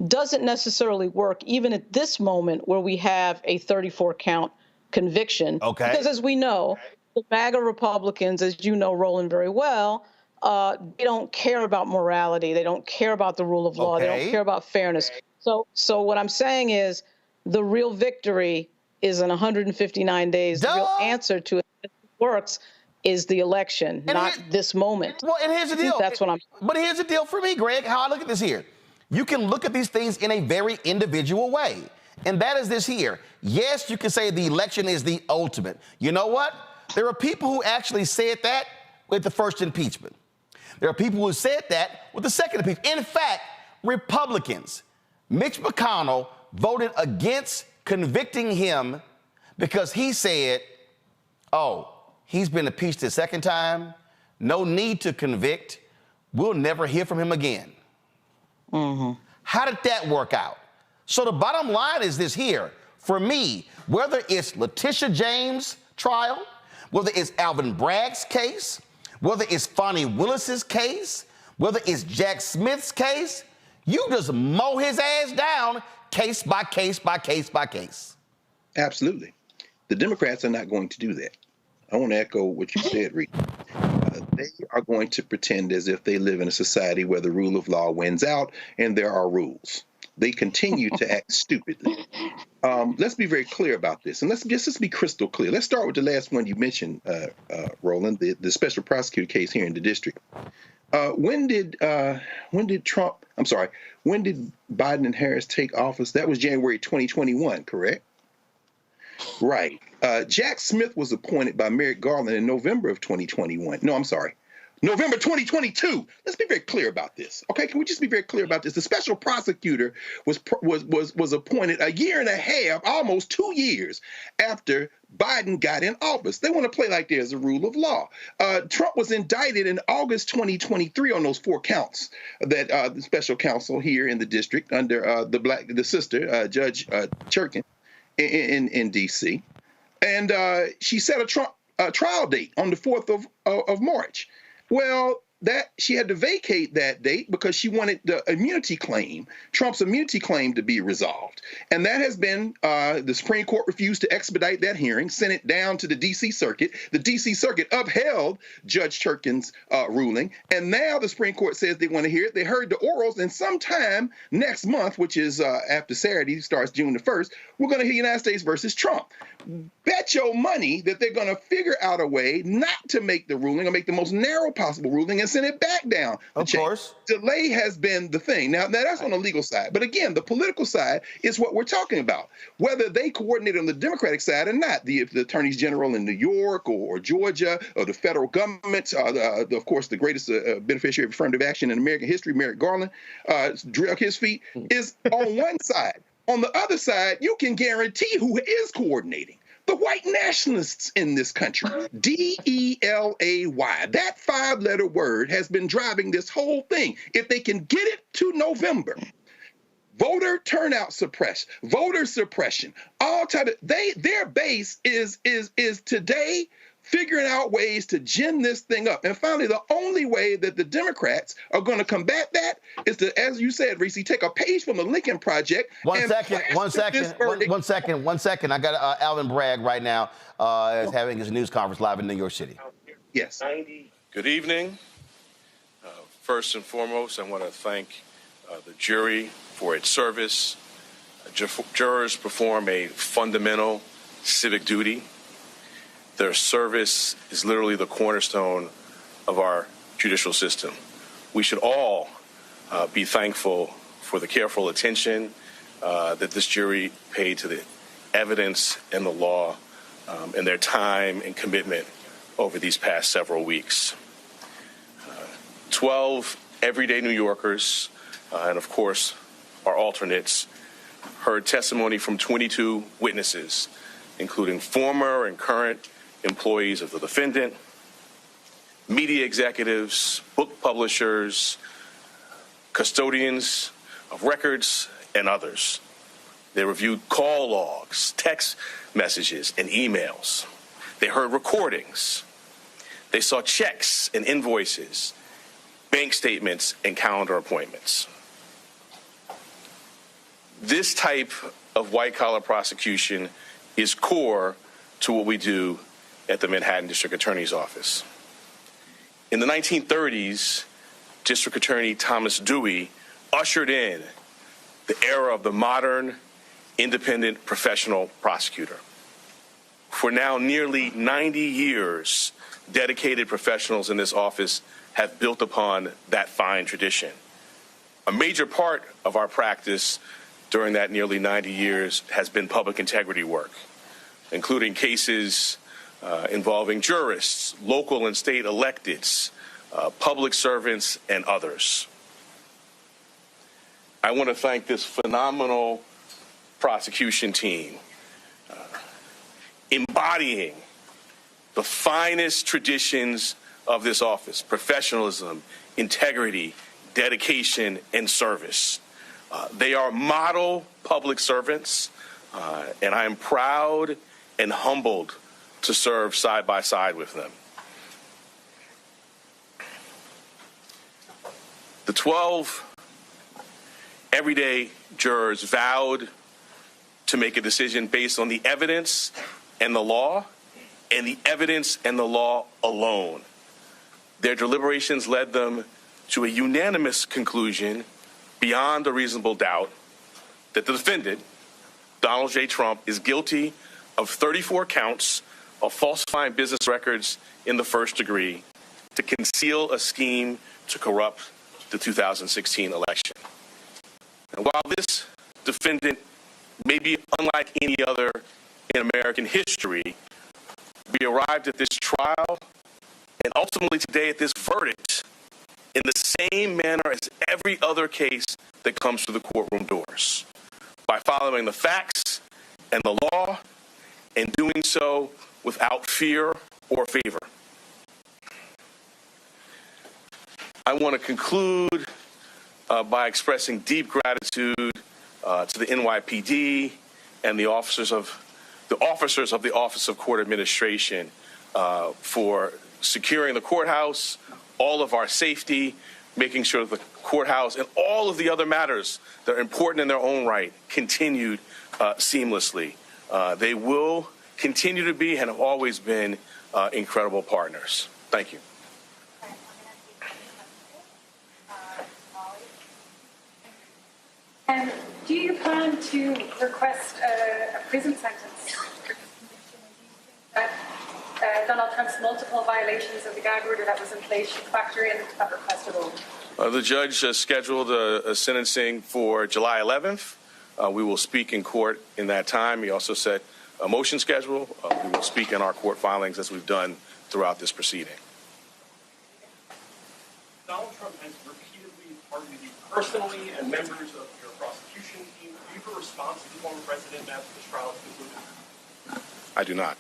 doesn't necessarily work even at this moment where we have a 34-count conviction. Okay. Because as we know, the MAGA Republicans, as you know, Roland, very well, they don't care about morality. They don't care about the rule of law. They don't care about fairness. So what I'm saying is the real victory is in 159 days. The real answer to it, if it works, is the election, not this moment. Well, and here's the deal. That's what I'm saying. But here's the deal for me, Greg, how I look at this here. You can look at these things in a very individual way. And that is this here. Yes, you can say the election is the ultimate. You know what? There are people who actually said that with the first impeachment. There are people who said that with the second impeachment. In fact, Republicans, Mitch McConnell voted against convicting him because he said, oh, he's been impeached the second time. No need to convict. We'll never hear from him again. Mm-hmm. How did that work out? So the bottom line is this here. For me, whether it's Letitia James' trial, whether it's Alvin Bragg's case, whether it's Fonnie Willis's case, whether it's Jack Smith's case, you just mow his ass down case by case by case by case. Absolutely. The Democrats are not going to do that. I want to echo what you said, Rita. They are going to pretend as if they live in a society where the rule of law wins out and there are rules. They continue to act stupidly. Let's be very clear about this, and let's be crystal clear. Let's start with the last one you mentioned, Roland, the special prosecutor case here in the district. When did Biden and Harris take office? That was January 2021, correct? Right. Jack Smith was appointed by Merrick Garland in November of 2021. No, I'm sorry. November 2022. Let's be very clear about this. Okay, can we just be very clear about this? The special prosecutor was appointed a year and a half, almost 2 years after Biden got in office. They want to play like there's a rule of law. Trump was indicted in August 2023 on those 4 counts that the special counsel here in the district under the sister, Judge Churkin in D.C. And she set a trial date on the 4th of March. Well, she had to vacate that date because she wanted the immunity claim, Trump's immunity claim, to be resolved. And that has been, the Supreme Court refused to expedite that hearing, sent it down to the D.C. Circuit. The D.C. Circuit upheld Judge Turkin's ruling. And now the Supreme Court says they want to hear it. They heard the orals, and sometime next month, which is after Saturday, starts June the 1st, we're going to hear United States versus Trump. Bet your money that they're going to figure out a way not to make the ruling or make the most narrow possible ruling and send it back down. Of course. Delay has been the thing. Now that's on the legal side. But again, the political side is what we're talking about. Whether they coordinate on the Democratic side or not, the attorneys general in New York or Georgia or the federal government, of course, the greatest beneficiary of affirmative action in American history, Merrick Garland, drug his feet, is on one side. On the other side, you can guarantee who is coordinating. The white nationalists in this country, DELAY. That 5-letter word has been driving this whole thing. If they can get it to November, voter turnout voter suppression, all type of, their base is today figuring out ways to gin this thing up. And finally, the only way that the Democrats are going to combat that is to, as you said, Reese, take a page from the Lincoln Project. One second. I got Alvin Bragg right now is having his news conference live in New York City. Yes. Good evening. First and foremost, I want to thank the jury for its service. Jurors perform a fundamental civic duty. Their service is literally the cornerstone of our judicial system. We should all be thankful for the careful attention that this jury paid to the evidence and the law and their time and commitment over these past several weeks. 12 everyday New Yorkers, and of course our alternates, heard testimony from 22 witnesses, including former and current employees of the defendant, media executives, book publishers, custodians of records, and others. They reviewed call logs, text messages, and emails. They heard recordings. They saw checks and invoices, bank statements, and calendar appointments. This type of white-collar prosecution is core to what we do at the Manhattan District Attorney's Office. In the 1930s, District Attorney Thomas Dewey ushered in the era of the modern, independent professional prosecutor. For now nearly 90 years, dedicated professionals in this office have built upon that fine tradition. A major part of our practice during that nearly 90 years has been public integrity work, including cases involving jurists, local and state electeds, public servants, and others. I want to thank this phenomenal prosecution team, embodying the finest traditions of this office: professionalism, integrity, dedication, and service. They are model public servants, and I am proud and humbled to serve side by side with them. The 12 everyday jurors vowed to make a decision based on the evidence and the law, and the evidence and the law alone. Their deliberations led them to a unanimous conclusion, beyond a reasonable doubt, that the defendant, Donald J. Trump, is guilty of 34 counts of falsifying business records in the first degree to conceal a scheme to corrupt the 2016 election. And while this defendant may be unlike any other in American history, we arrived at this trial and ultimately today at this verdict in the same manner as every other case that comes through the courtroom doors, by following the facts and the law, and doing so without fear or favor. I want to conclude by expressing deep gratitude to the NYPD and the officers of the officers of the Office of Court Administration for securing the courthouse, all of our safety, making sure the courthouse and all of the other matters that are important in their own right continued seamlessly. They will continue to be and have always been incredible partners. Thank you. And do you plan to request a prison sentence for this conviction? That Donald Trump's multiple violations of the gag order that was in place should factor into that request at all? The judge scheduled a sentencing for July 11th. We will speak in court in that time. He also set a motion schedule. We will speak in our court filings as we've done throughout this proceeding. Donald Trump has repeatedly targeted you personally and members of your prosecution team. Do you have a response to the former president after this trial is concluded? I do not.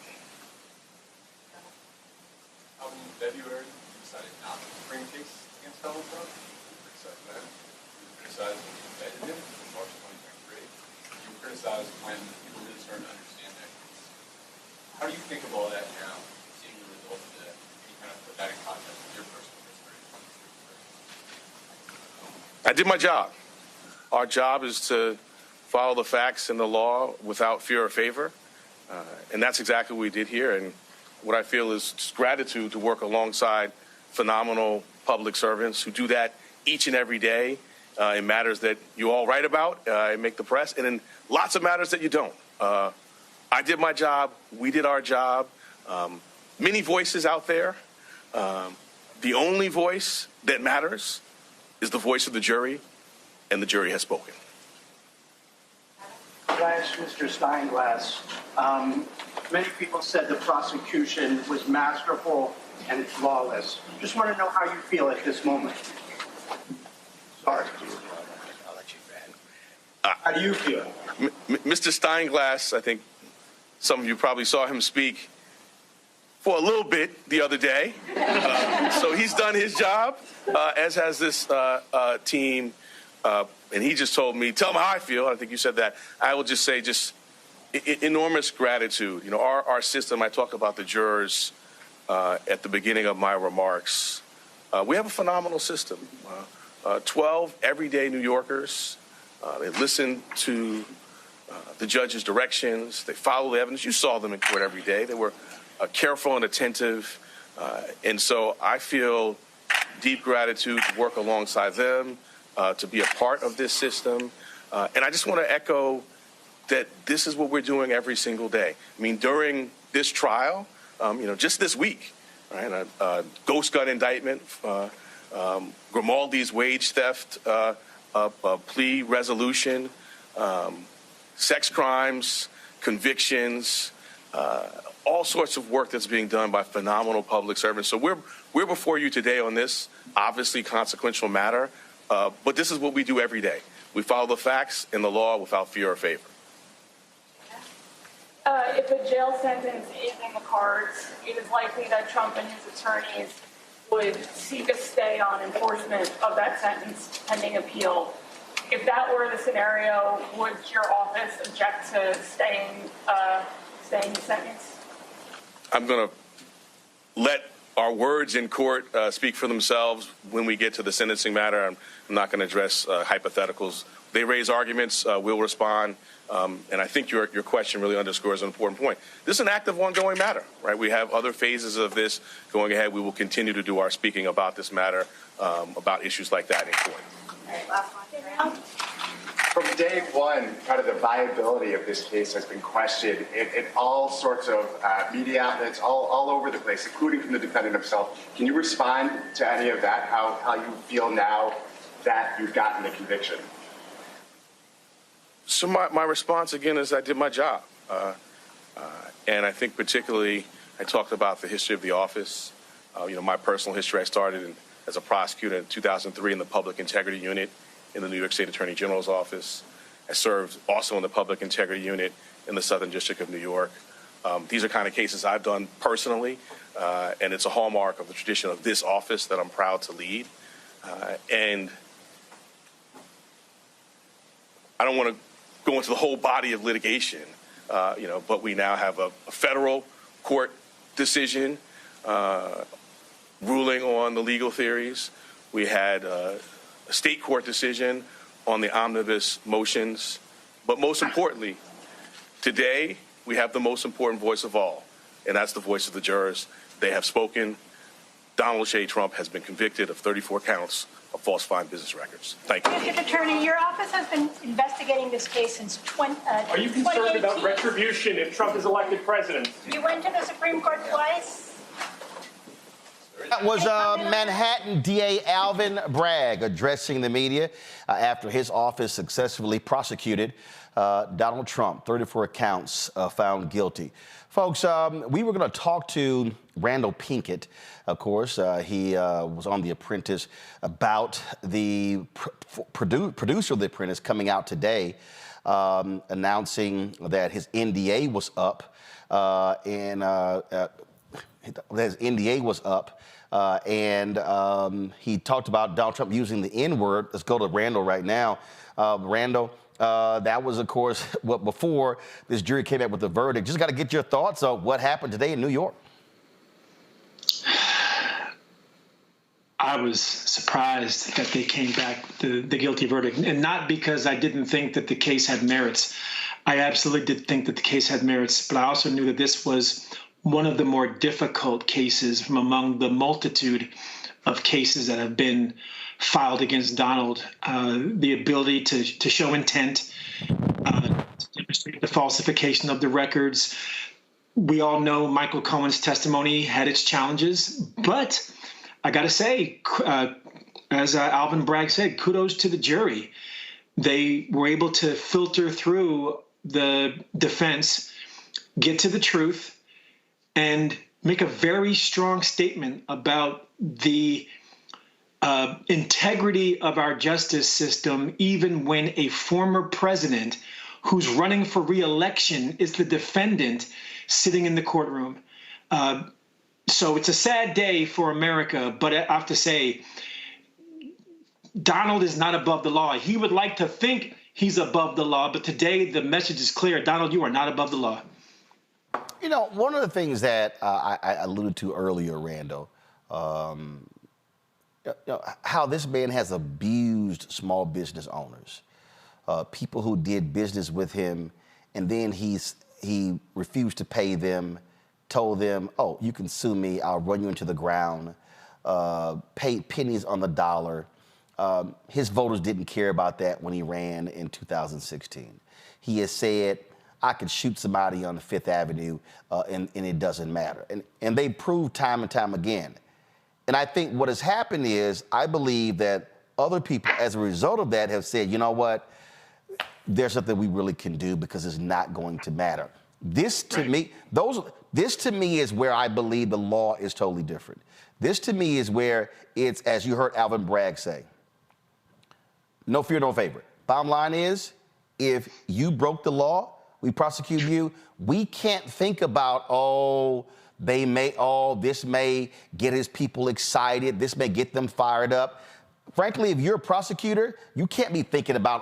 In February, you decided not to bring a case against Donald Trump. You criticized that. You criticized when you indicted him in March 2023. You criticized when people really started to understand that case. How do you think of all that now, seeing the results of that? Can you kind of put that in context with your personal history? I did my job. Our job is to follow the facts and the law without fear or favor. And that's exactly what we did here. And what I feel is just gratitude to work alongside phenomenal public servants who do that each and every day in matters that you all write about and make the press, and in lots of matters that you don't. I did my job. We did our job. Many voices out there. The only voice that matters is the voice of the jury, and the jury has spoken. Last, Mr. Steinglass, many people said the prosecution was masterful and flawless. Just want to know how you feel at this moment. Sorry. I'll let you, how do you feel? Mr. Steinglass, I think some of you probably saw him speak for a little bit the other day. So he's done his job, as has this team. And he just told me, tell him how I feel. I think you said that. I will just say enormous gratitude. You know, our system, I talked about the jurors at the beginning of my remarks. We have a phenomenal system. 12 everyday New Yorkers. They listen to the judge's directions. They follow the evidence. You saw them in court every day. They were careful and attentive. And so I feel deep gratitude to work alongside them, to be a part of this system. And I just want to echo that this is what we're doing every single day. I mean, during this trial, just this week, right, a ghost gun indictment, Grimaldi's wage theft plea resolution, sex crimes, convictions, all sorts of work that's being done by phenomenal public servants. So we're before you today on this obviously consequential matter, but this is what we do every day. We follow the facts and the law without fear or favor. If a jail sentence is in the cards, it is likely that Trump and his attorneys would seek a stay on enforcement of that sentence pending appeal. If that were the scenario, would your office object to staying the sentence? I'm going to let our words in court speak for themselves when we get to the sentencing matter. I'm not going to address hypotheticals. They raise arguments, we'll respond. And I think your question really underscores an important point. This is an active, ongoing matter, right? We have other phases of this going ahead. We will continue to do our speaking about this matter, about issues like that in court. All right, last one. From day one, kind of the viability of this case has been questioned in all sorts of media outlets, all over the place, including from the defendant himself. Can you respond to any of that, how you feel now that you've gotten the conviction? So my response, again, is I did my job. And I think particularly I talked about the history of the office. My personal history, I started as a prosecutor in 2003 in the Public Integrity Unit in the New York State Attorney General's office. I served also in the Public Integrity Unit in the Southern District of New York. These are kind of cases I've done personally, and it's a hallmark of the tradition of this office that I'm proud to lead. And I don't want to go into the whole body of litigation, But we now have a federal court decision ruling on the legal theories. We had a state court decision on the omnibus motions. But most importantly, today we have the most important voice of all, and that's the voice of the jurors. They have spoken. Donald J. Trump has been convicted of 34 counts of falsifying business records. Thank you. District Attorney, your office has been investigating this case since 2018. Are you concerned about retribution if Trump is elected president? You went to the Supreme Court twice. That was Manhattan DA Alvin Bragg addressing the media after his office successfully prosecuted Donald Trump, 34 counts found guilty. Folks, we were going to talk to Randall Pinkett, of course. He was on The Apprentice about the producer of The Apprentice coming out today announcing that his NDA was up and he talked about Donald Trump using the N-word. Let's go to Randall right now. Randall, that was, of course, what before this jury came out with the verdict. Just got to get your thoughts on what happened today in New York. I was surprised that they came back the guilty verdict, and not because I didn't think that the case had merits. I absolutely did think that the case had merits, but I also knew that this was one of the more difficult cases from among the multitude of cases that have been filed against Donald. The ability to show intent, to demonstrate the falsification of the records. We all know Michael Cohen's testimony had its challenges, but I got to say, as Alvin Bragg said, kudos to the jury. They were able to filter through the defense, get to the truth, and make a very strong statement about the integrity of our justice system, even when a former president who's running for re-election is the defendant sitting in the courtroom. So it's a sad day for America, but I have to say, Donald is not above the law. He would like to think he's above the law, but today the message is clear. Donald, you are not above the law. You know, one of the things that I alluded to earlier, Randall, how this man has abused small business owners, people who did business with him, and then he refused to pay them, told them, oh, you can sue me, I'll run you into the ground, paid pennies on the dollar. His voters didn't care about that when he ran in 2016. He has said, I could shoot somebody on the Fifth Avenue and it doesn't matter. And they proved time and time again. And I think what has happened is, I believe that other people, as a result of that, have said, you know what, there's something we really can do because it's not going to matter. This to me is where I believe the law is totally different. This to me is where it's, as you heard Alvin Bragg say, no fear, no favor. Bottom line is, if you broke the law, we prosecute you. We can't think about, this may get his people excited. This may get them fired up. Frankly, if you're a prosecutor, you can't be thinking about,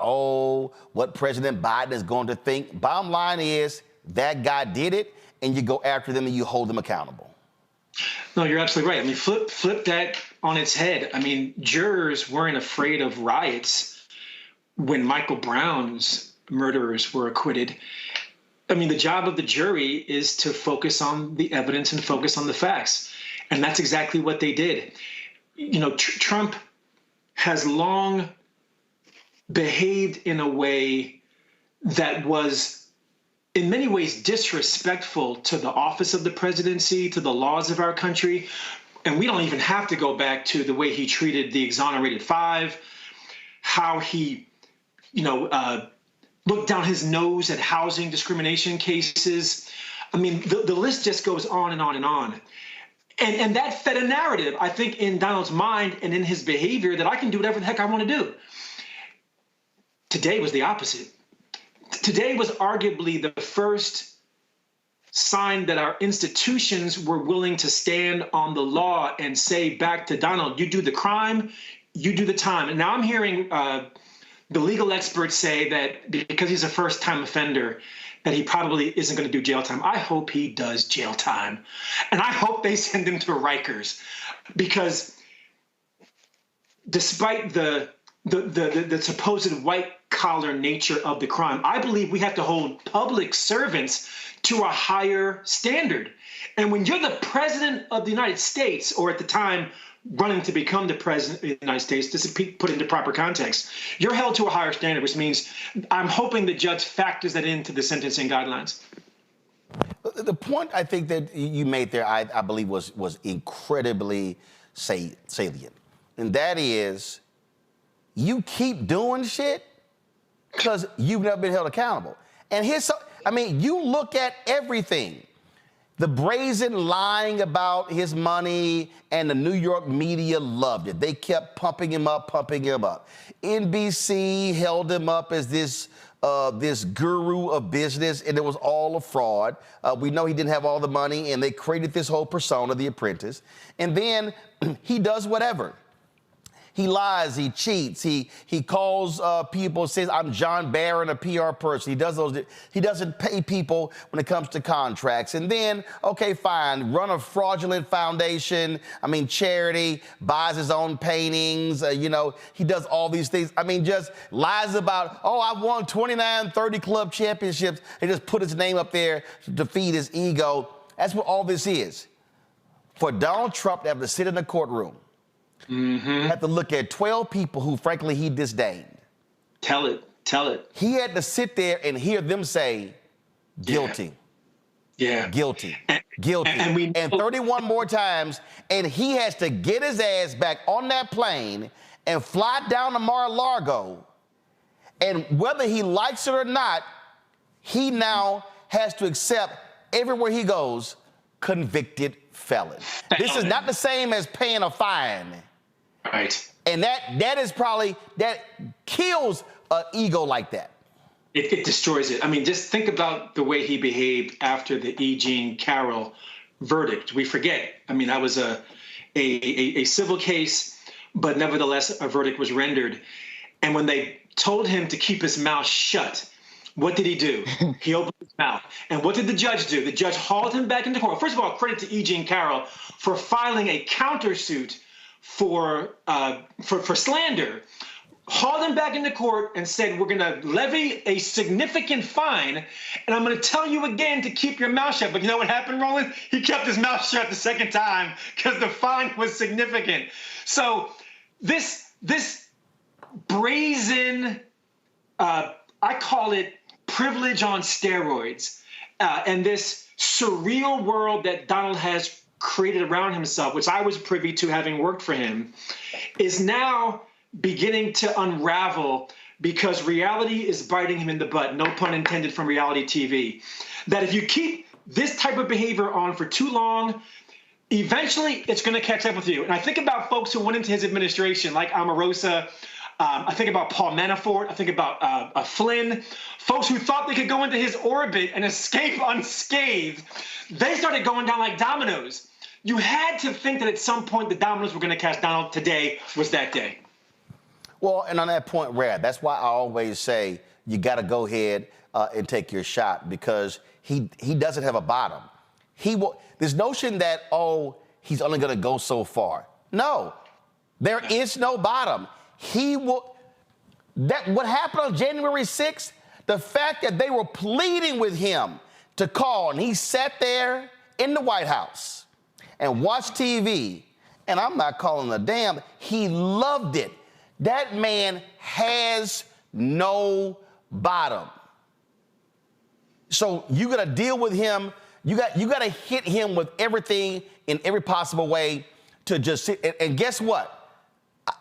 what President Biden is going to think. Bottom line is, that guy did it, and you go after them and you hold them accountable. No, you're absolutely right. I mean, flip that on its head. I mean, jurors weren't afraid of riots when Michael Brown's murderers were acquitted. I mean, the job of the jury is to focus on the evidence and focus on the facts. And that's exactly what they did. You know, Trump has long behaved in a way that was in many ways disrespectful to the office of the presidency, to the laws of our country. And we don't even have to go back to the way he treated the exonerated five, how he, looked down his nose at housing discrimination cases. I mean, the list just goes on and on and on. And that fed a narrative, I think, in Donald's mind and in his behavior that I can do whatever the heck I want to do. Today was the opposite. Today was arguably the first sign that our institutions were willing to stand on the law and say back to Donald, you do the crime, you do the time. And now I'm hearing the legal experts say that because he's a first-time offender, that he probably isn't going to do jail time. I hope he does jail time. And I hope they send him to Rikers, because despite the supposed white-collar nature of the crime, I believe we have to hold public servants to a higher standard. And when you're the president of the United States, or at the time running to become the president of the United States, this is put into proper context, you're held to a higher standard, which means I'm hoping the judge factors that into the sentencing guidelines. The point I think that you made there, I believe, was incredibly salient. And that is, you keep doing shit because you've never been held accountable. And you look at everything. The brazen lying about his money, and the New York media loved it. They kept pumping him up. NBC held him up as this guru of business, and it was all a fraud. We know he didn't have all the money, and they created this whole persona, The Apprentice. And then he does whatever. He lies, he cheats, he calls people, says, I'm John Barron, a PR person. He does those. He doesn't pay people when it comes to contracts. And then, okay, fine, run a fraudulent foundation, charity, buys his own paintings, he does all these things. Just lies about, I've won 29, 30 club championships. He just put his name up there to feed his ego. That's what all this is. For Donald Trump to have to sit in a courtroom, had to look at 12 people who, frankly, he disdained. Tell it. He had to sit there and hear them say, guilty. Yeah. Guilty. Guilty. And 31 more times, and he has to get his ass back on that plane and fly down to Mar-a-Lago. And whether he likes it or not, he now has to accept, everywhere he goes, convicted felon. This is not the same as paying a fine. Right. And that is probably, that kills an ego like that. It destroys it. Just think about the way he behaved after the E. Jean Carroll verdict. We forget. That was a civil case, but nevertheless, a verdict was rendered. And when they told him to keep his mouth shut, what did he do? He opened his mouth. And what did the judge do? The judge hauled him back into court. First of all, credit to E. Jean Carroll for filing a countersuit for slander. Hauled him back into court and said, we're going to levy a significant fine, and I'm going to tell you again to keep your mouth shut. But you know what happened, Roland? He kept his mouth shut the second time because the fine was significant. So this brazen, I call it privilege on steroids, and this surreal world that Donald has created around himself, which I was privy to having worked for him, is now beginning to unravel because reality is biting him in the butt, no pun intended, from reality TV. That if you keep this type of behavior on for too long, eventually it's going to catch up with you. And I think about folks who went into his administration, like Omarosa. I think about Paul Manafort. I think about Flynn. Folks who thought they could go into his orbit and escape unscathed. They started going down like dominoes. You had to think that at some point the dominoes were going to catch Donald. Today was that day. Well, and on that point, Rad, that's why I always say you got to go ahead and take your shot, because he doesn't have a bottom. This notion that, he's only going to go so far. No, there is no bottom. What happened on January 6th, the fact that they were pleading with him to call, and he sat there in the White House and watched TV, and I'm not calling a damn, he loved it. That man has no bottom. So you got to deal with him. You got to hit him with everything in every possible way to just sit. And guess what?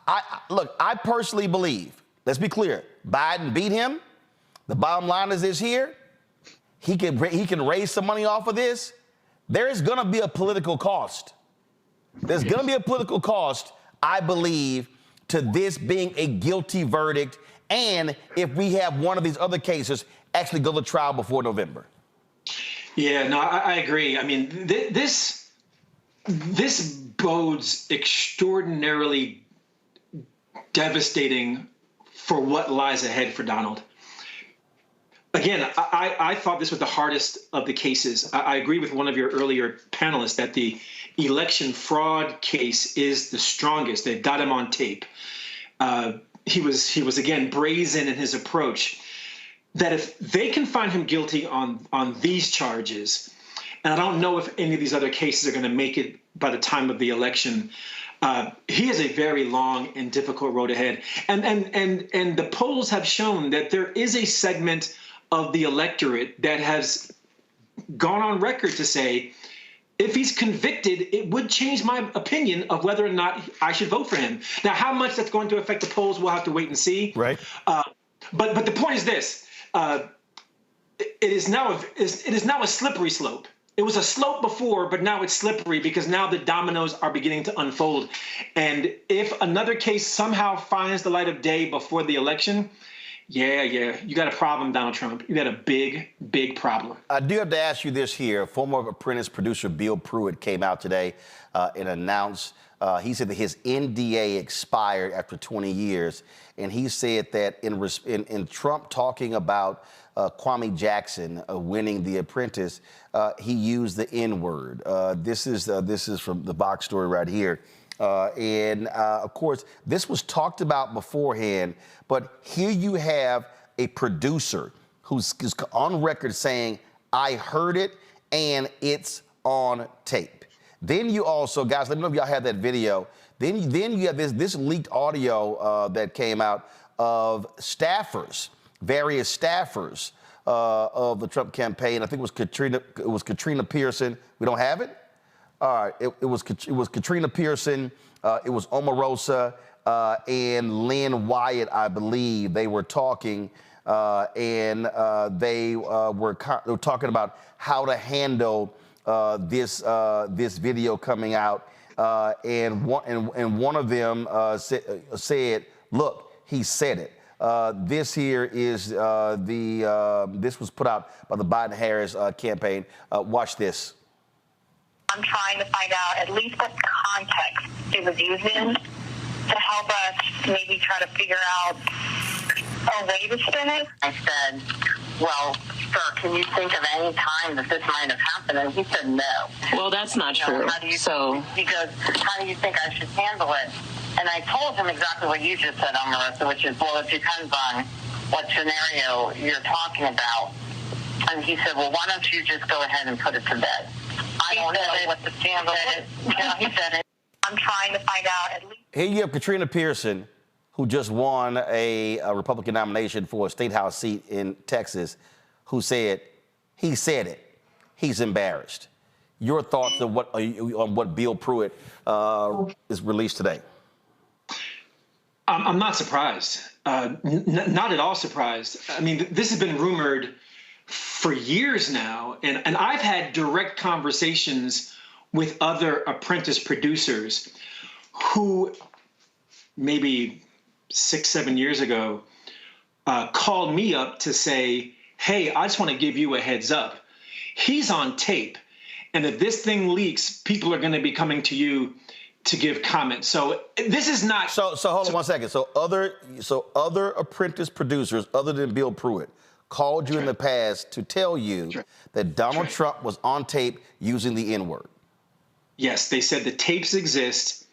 I personally believe, let's be clear, Biden beat him. The bottom line is this here. He can raise some money off of this. There is going to be a political cost. There's going to be a political cost, I believe, to this being a guilty verdict, and if we have one of these other cases actually go to trial before November. Yeah, no, I agree. This bodes extraordinarily devastating for what lies ahead for Donald. Again, I thought this was the hardest of the cases. I agree with one of your earlier panelists that the election fraud case is the strongest. They've got him on tape. He was again brazen in his approach. That if they can find him guilty on these charges, and I don't know if any of these other cases are going to make it by the time of the election, he has a very long and difficult road ahead. And the polls have shown that there is a segment of the electorate that has gone on record to say, if he's convicted, it would change my opinion of whether or not I should vote for him. Now, how much that's going to affect the polls, we'll have to wait and see. Right. But the point is this: it is now a slippery slope. It was a slope before, but now it's slippery because now the dominoes are beginning to unfold. And if another case somehow finds the light of day before the election, yeah, you got a problem, Donald Trump. You got a big, big problem. I do have to ask you this here. Former Apprentice producer Bill Pruitt came out today and announced, he said that his NDA expired after 20 years. And he said that in Trump talking about Kwame Jackson winning The Apprentice, he used the N-word. This is from the Vox story right here. Of course, this was talked about beforehand, but here you have a producer who's on record saying, I heard it and it's on tape. Then you also, guys, let me know if y'all have that video. Then you have this leaked audio that came out of staffers, various staffers of the Trump campaign. I think it was Katrina Pearson. We don't have it? All right, it was Katrina Pearson, it was Omarosa, and Lynn Wyatt, I believe. They were talking, and they were talking about how to handle this video coming out, and one of them said, "Look, he said it." This here is this was put out by the Biden-Harris campaign. Watch this. I'm trying to find out at least what context it was used in to help us maybe try to figure out a way to spin it. I said, well, sir, can you think of any time that this might have happened? And he said no. Well, that's not true. He goes, how do you think I should handle it? And I told him exactly what you just said, Marissa, which is, well, it depends on what scenario you're talking about. And he said, well, why don't you just go ahead and put it to bed? I don't know what the scandal is. No, he said it. I'm trying to find out at least. Here you have Katrina Pearson, who just won a Republican nomination for a state house seat in Texas, who said, he said it. He's embarrassed. Your thoughts on what Bill Pruitt is released today? I'm not surprised. Not at all surprised. I mean, this has been rumored for years now, and I've had direct conversations with other apprentice producers who maybe 6-7 years ago called me up to say, hey, I just want to give you a heads up. He's on tape, and if this thing leaks, people are going to be coming to you to give comments. So this is not. So hold on 1 second. So other apprentice producers, other than Bill Pruitt, called you in the past to tell you that Donald Trump was on tape using the N-word. Yes, they said the tapes exist.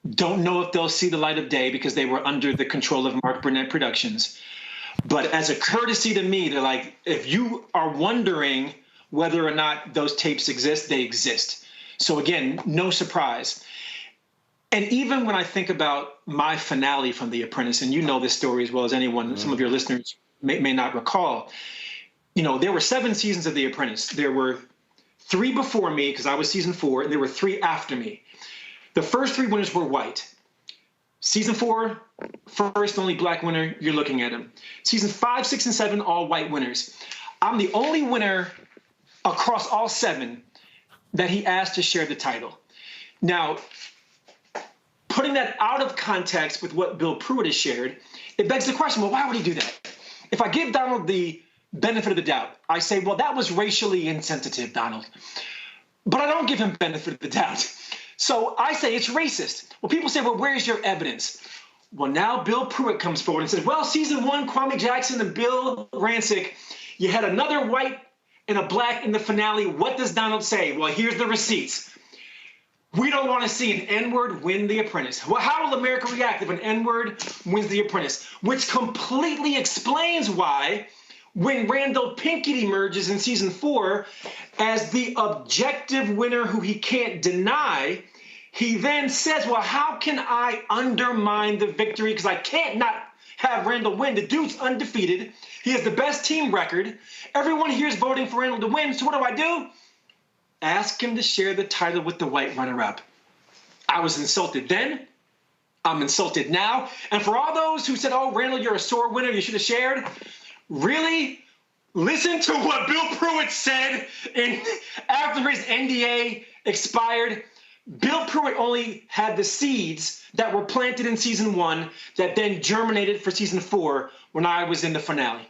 Don't know if they'll see the light of day because they were under the control of Mark Burnett Productions. But as a courtesy to me, they're like, if you are wondering whether or not those tapes exist, they exist. So again, no surprise. And even when I think about my finale from The Apprentice, and you know this story as well as anyone, some of your listeners may not recall, you know, there were 7 seasons of The Apprentice. There were 3 before me, because I was season 4, and there were 3 after me. The first 3 winners were white. Season 4, first only black winner, you're looking at him. Season 5, 6, and 7, all white winners. I'm the only winner across all 7 that he asked to share the title. Now, putting that out of context with what Bill Pruitt has shared, it begs the question, well, why would he do that? If I give Donald the benefit of the doubt, I say, well, that was racially insensitive, Donald. But I don't give him benefit of the doubt. So I say it's racist. Well, people say, well, where's your evidence? Well, now Bill Pruitt comes forward and says, well, season 1, Kwame Jackson and Bill Rancic, you had another white and a black in the finale. What does Donald say? Well, here's the receipts. We don't want to see an N-word win The Apprentice. Well, how will America react if an N-word wins The Apprentice? Which completely explains why when Randall Pinkett emerges in season 4 as the objective winner who he can't deny, he then says, well, how can I undermine the victory? Because I can't not have Randall win. The dude's undefeated. He has the best team record. Everyone here is voting for Randall to win. So what do? Ask him to share the title with the white runner-up. I was insulted then. I'm insulted now. And for all those who said, oh, Randall, you're a sore winner, you should have shared. Really? Listen to what Bill Pruitt said after his NDA expired. Bill Pruitt only had the seeds that were planted in season 1 that then germinated for season 4 when I was in the finale.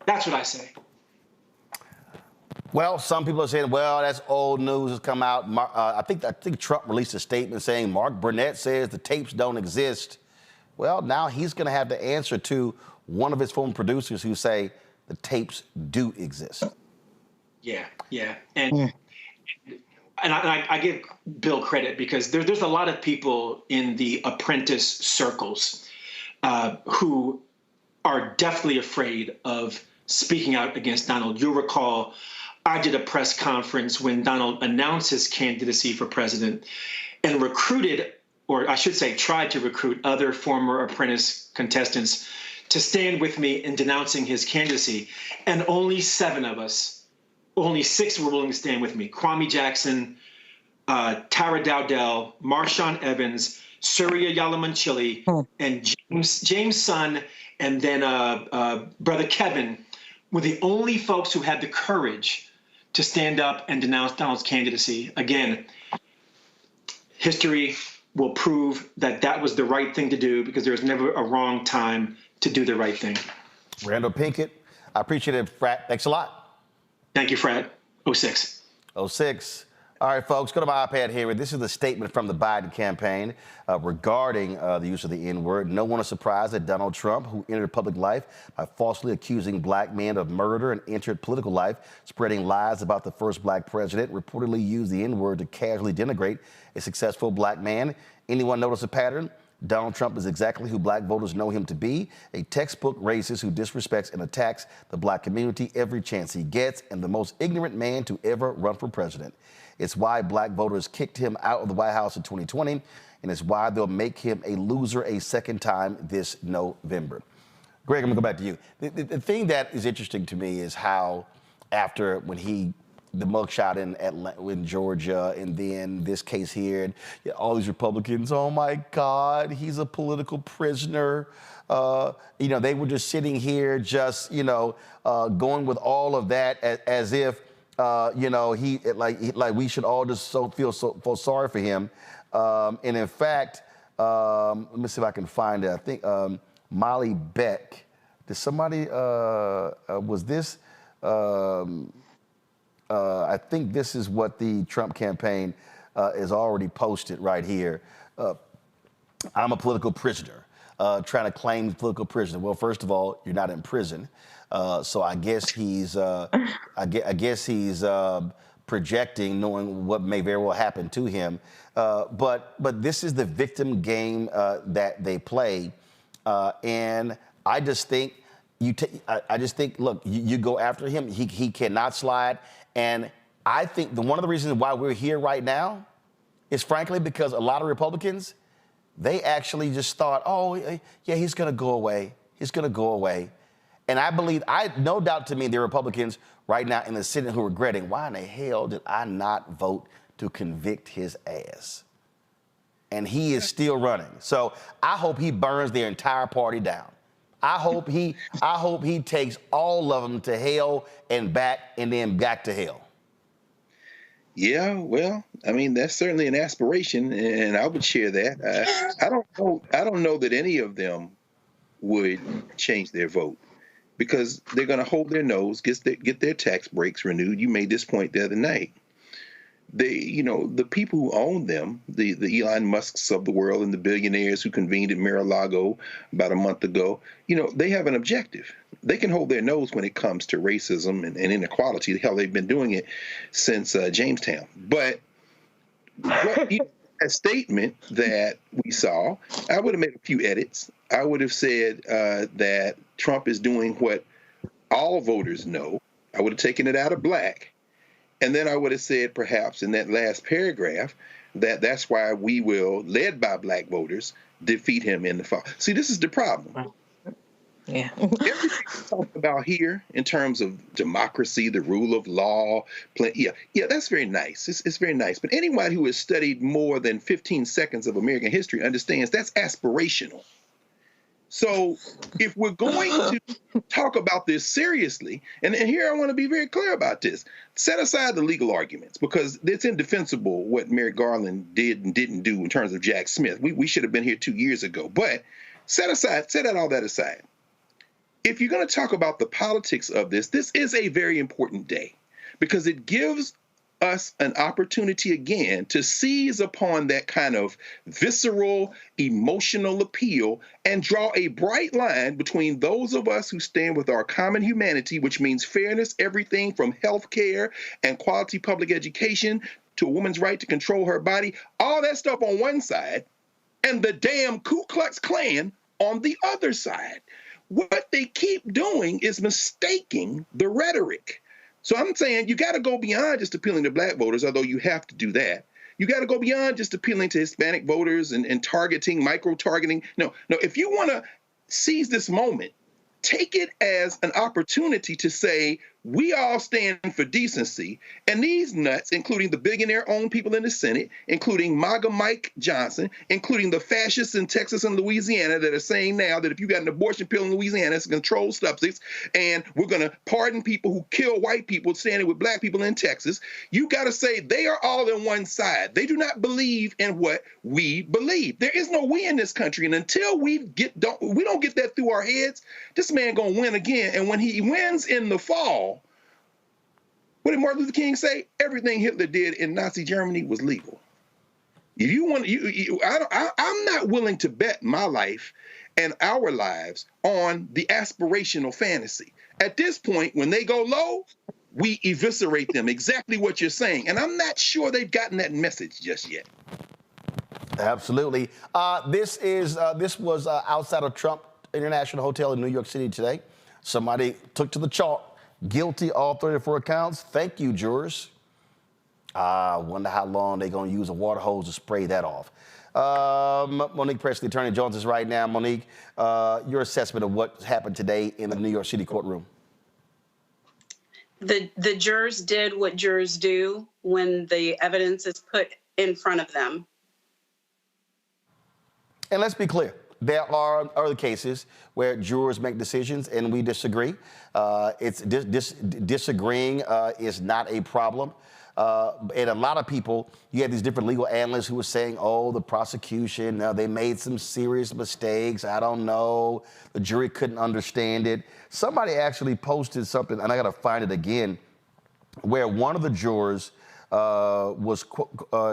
That's what I say. Well, some people are saying, well, that's old news has come out. I think Trump released a statement saying Mark Burnett says the tapes don't exist. Well, now he's going to have to answer to one of his former producers who say the tapes do exist. Yeah. And I give Bill credit because there's a lot of people in the Apprentice circles who are definitely afraid of speaking out against Donald. You'll recall I did a press conference when Donald announced his candidacy for president and recruited, or I should say tried to recruit, other former Apprentice contestants to stand with me in denouncing his candidacy. And only 7 of us, only 6 were willing to stand with me. Kwame Jackson, Tara Dowdell, Marshawn Evans, Surya Yalamanchili, and James Son, and then Brother Kevin were the only folks who had the courage to stand up and denounce Donald's candidacy. Again, history will prove that that was the right thing to do because there's never a wrong time to do the right thing. Randall Pinkett, I appreciate it, Frat. Thanks a lot. Thank you, Frat. 06. 06. All right, folks, go to my iPad here. This is the statement from the Biden campaign regarding the use of the N-word. No one is surprised that Donald Trump, who entered public life by falsely accusing black men of murder and entered political life, spreading lies about the first black president, reportedly used the N-word to casually denigrate a successful black man. Anyone notice a pattern? Donald Trump is exactly who black voters know him to be, a textbook racist who disrespects and attacks the black community every chance he gets, and the most ignorant man to ever run for president. It's why black voters kicked him out of the White House in 2020, and it's why they'll make him a loser a second time this November. Greg, I'm gonna go back to you. The thing that is interesting to me is how after the mugshot in Georgia, and then this case here, and all these Republicans, oh my God, he's a political prisoner. They were just sitting here, just going with all of that as if we should all just feel sorry for him. And in fact, let me see if I can find it. I think Molly Beck. Did somebody was this? I think this is what the Trump campaign has already posted right here. I'm a political prisoner, trying to claim political prisoner. Well, first of all, you're not in prison, so I guess he's projecting, knowing what may very well happen to him. But this is the victim game that they play, and I just think look, you go after him, he cannot slide. And I think one of the reasons why we're here right now is frankly because a lot of Republicans, they actually just thought, oh, yeah, he's going to go away. He's going to go away. And no doubt to me, there are Republicans right now in the Senate who are regretting, why in the hell did I not vote to convict his ass? And he is still running. So I hope he burns their entire party down. I hope he takes all of them to hell and back, and then back to hell. Yeah, well, I mean, that's certainly an aspiration, and I would share that. I don't know that any of them would change their vote because they're going to hold their nose, get their tax breaks renewed. You made this point the other night. the people who own them, the Elon Musks of the world and the billionaires who convened at Mar-a-Lago about a month ago, they have an objective. They can hold their nose when it comes to racism and inequality. Hell, they've been doing it since Jamestown. But a statement that we saw, I would have made a few edits. I would have said that Trump is doing what all voters know. I would have taken it out of black. And then I would have said, perhaps in that last paragraph, that's why we will, led by black voters, defeat him in the fall. See, this is the problem. Yeah. Everything we talk about here in terms of democracy, the rule of law, that's very nice. It's very nice. But anyone who has studied more than 15 seconds of American history understands that's aspirational. So if we're going to talk about this seriously, and here I want to be very clear about this, set aside the legal arguments, because it's indefensible what Merrick Garland did and didn't do in terms of Jack Smith. We should have been here 2 years ago. But set all that aside. If you're going to talk about the politics of this is a very important day, because it gives us an opportunity again to seize upon that kind of visceral, emotional appeal and draw a bright line between those of us who stand with our common humanity, which means fairness, everything from health care and quality public education to a woman's right to control her body, all that stuff on one side, and the damn Ku Klux Klan on the other side. What they keep doing is mistaking the rhetoric. So I'm saying you got to go beyond just appealing to black voters, although you have to do that. You got to go beyond just appealing to Hispanic voters and targeting, micro-targeting. No, if you want to seize this moment, take it as an opportunity to say, we all stand for decency, and these nuts, including the billionaire-owned people in the Senate, including MAGA Mike Johnson, including the fascists in Texas and Louisiana that are saying now that if you got an abortion pill in Louisiana, it's a controlled substance, and we're going to pardon people who kill white people standing with black people in Texas, you got to say they are all on one side. They do not believe in what we believe. There is no we in this country, and until we don't get that through our heads, this man going to win again, and when he wins in the fall, what did Martin Luther King say? Everything Hitler did in Nazi Germany was legal. If you want, I'm not willing to bet my life and our lives on the aspirational fantasy. At this point, when they go low, we eviscerate them. Exactly what you're saying, and I'm not sure they've gotten that message just yet. Absolutely. This was outside of Trump International Hotel in New York City today. Somebody took to the chalk. Guilty, all 34 counts. Thank you, jurors. I wonder how long they're going to use a water hose to spray that off. Monique Presley, Attorney joins us right now. Monique, your assessment of what happened today in the New York City courtroom. The jurors did what jurors do when the evidence is put in front of them. And let's be clear. There are other cases where jurors make decisions and we disagree. Disagreeing is not a problem. And a lot of people, you had these different legal analysts who were saying, oh, the prosecution, they made some serious mistakes. I don't know. The jury couldn't understand it. Somebody actually posted something, and I got to find it again, where one of the jurors was,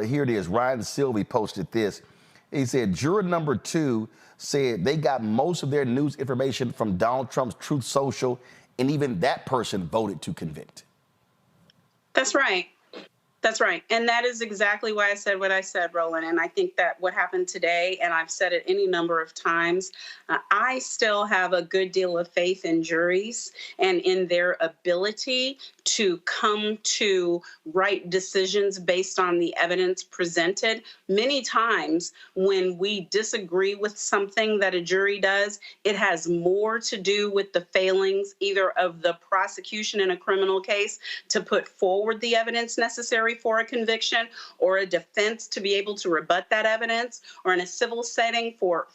here it is, Ryan Sylvie posted this. He said, juror number 2 said they got most of their news information from Donald Trump's Truth Social, and even that person voted to convict. That's right. That's right. And that is exactly why I said what I said, Roland. And I think that what happened today, and I've said it any number of times, I still have a good deal of faith in juries and in their ability to come to right decisions based on the evidence presented. Many times when we disagree with something that a jury does, it has more to do with the failings either of the prosecution in a criminal case to put forward the evidence necessary for a conviction, or a defense to be able to rebut that evidence, or in a civil setting for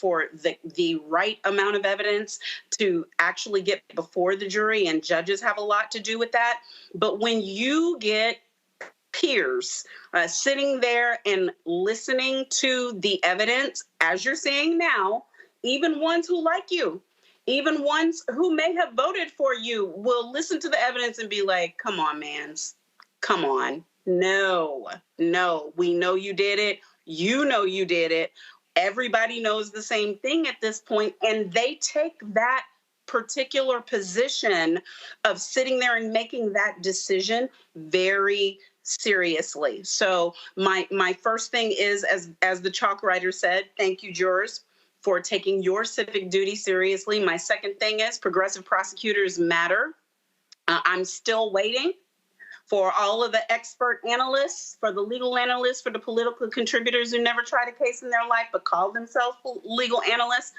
the right amount of evidence to actually get before the jury, and judges have a lot to do with that. But when you get peers sitting there and listening to the evidence, as you're saying now, even ones who like you, even ones who may have voted for you, will listen to the evidence and be like, come on, mans, come on. No, we know you did it. You know you did it. Everybody knows the same thing at this point, and they take that particular position of sitting there and making that decision very seriously. So my first thing is, as the chalk writer said, thank you, jurors, for taking your civic duty seriously. My second thing is progressive prosecutors matter. I'm still waiting for all of the expert analysts, for the legal analysts, for the political contributors who never tried a case in their life but call themselves legal analysts,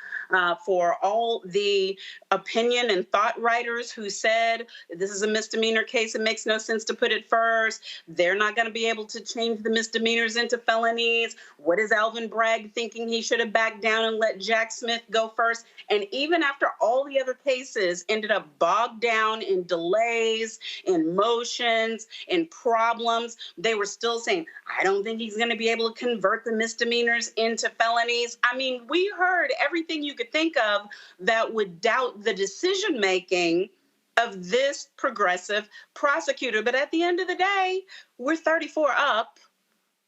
for all the opinion and thought writers who said this is a misdemeanor case, it makes no sense to put it first. They're not going to be able to change the misdemeanors into felonies. What is Alvin Bragg thinking? He should have backed down and let Jack Smith go first. And even after all the other cases ended up bogged down in delays, in motions, and problems, they were still saying, I don't think he's going to be able to convert the misdemeanors into felonies. I mean, we heard everything you could think of that would doubt the decision making of this progressive prosecutor. But at the end of the day, we're 34 up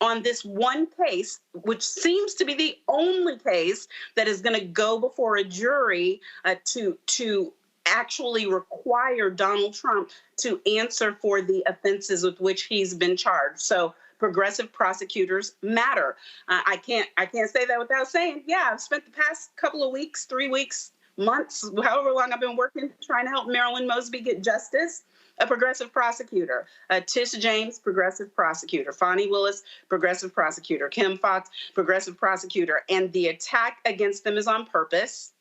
on this one case, which seems to be the only case that is going to go before a jury to actually require Donald Trump to answer for the offenses with which he's been charged. So progressive prosecutors matter. I can't say that without saying, yeah, I've spent the past couple of weeks, 3 weeks, months, however long I've been working, trying to help Marilyn Mosby get justice. A progressive prosecutor. Tish James, progressive prosecutor. Fonnie Willis, progressive prosecutor. Kim Foxx, progressive prosecutor. And the attack against them is on purpose,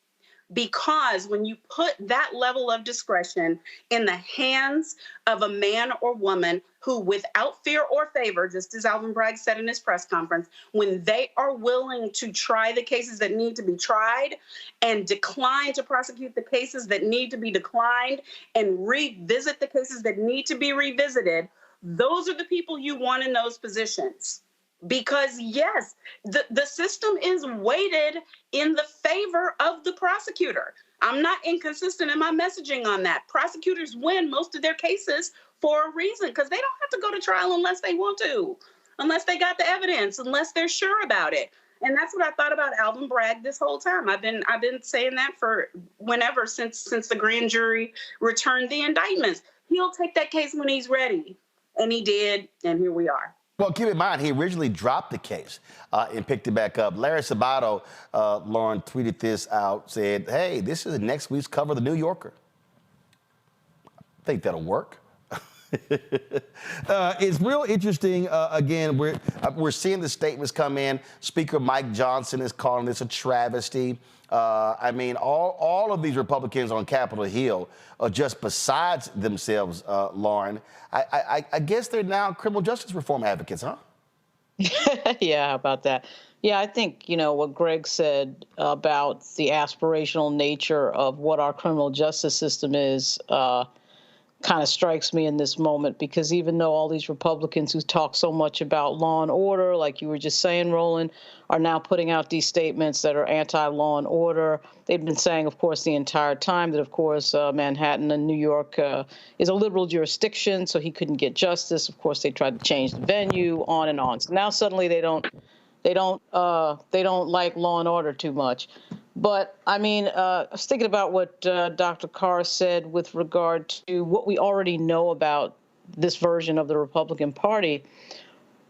because when you put that level of discretion in the hands of a man or woman who, without fear or favor, just as Alvin Bragg said in his press conference, when they are willing to try the cases that need to be tried and decline to prosecute the cases that need to be declined and revisit the cases that need to be revisited, those are the people you want in those positions. Because yes, the system is weighted in the favor of the prosecutor. I'm not inconsistent in my messaging on that. Prosecutors win most of their cases for a reason, because they don't have to go to trial unless they want to, unless they got the evidence, unless they're sure about it. And that's what I thought about Alvin Bragg this whole time. I've been saying that for whenever, since the grand jury returned the indictments. He'll take that case when he's ready. And he did, and here we are. Well, keep in mind, he originally dropped the case and picked it back up. Larry Sabato, Lauren, tweeted this out, said, hey, this is next week's cover of The New Yorker. I think that'll work. It's real interesting. Again, we're seeing the statements come in. Speaker Mike Johnson is calling this a travesty. I mean, all of these Republicans on Capitol Hill are just besides themselves, Lauren. I guess they're now criminal justice reform advocates, huh? Yeah, how about that? Yeah, I think, what Greg said about the aspirational nature of what our criminal justice system is kind of strikes me in this moment, because even though all these Republicans who talk so much about law and order, like you were just saying, Roland, are now putting out these statements that are anti-law and order. They've been saying, of course, the entire time that, of course, Manhattan and New York is a liberal jurisdiction, so he couldn't get justice. Of course, they tried to change the venue, on and on. So now suddenly they don't like law and order too much. But I mean, I was thinking about what Dr. Carr said with regard to what we already know about this version of the Republican Party.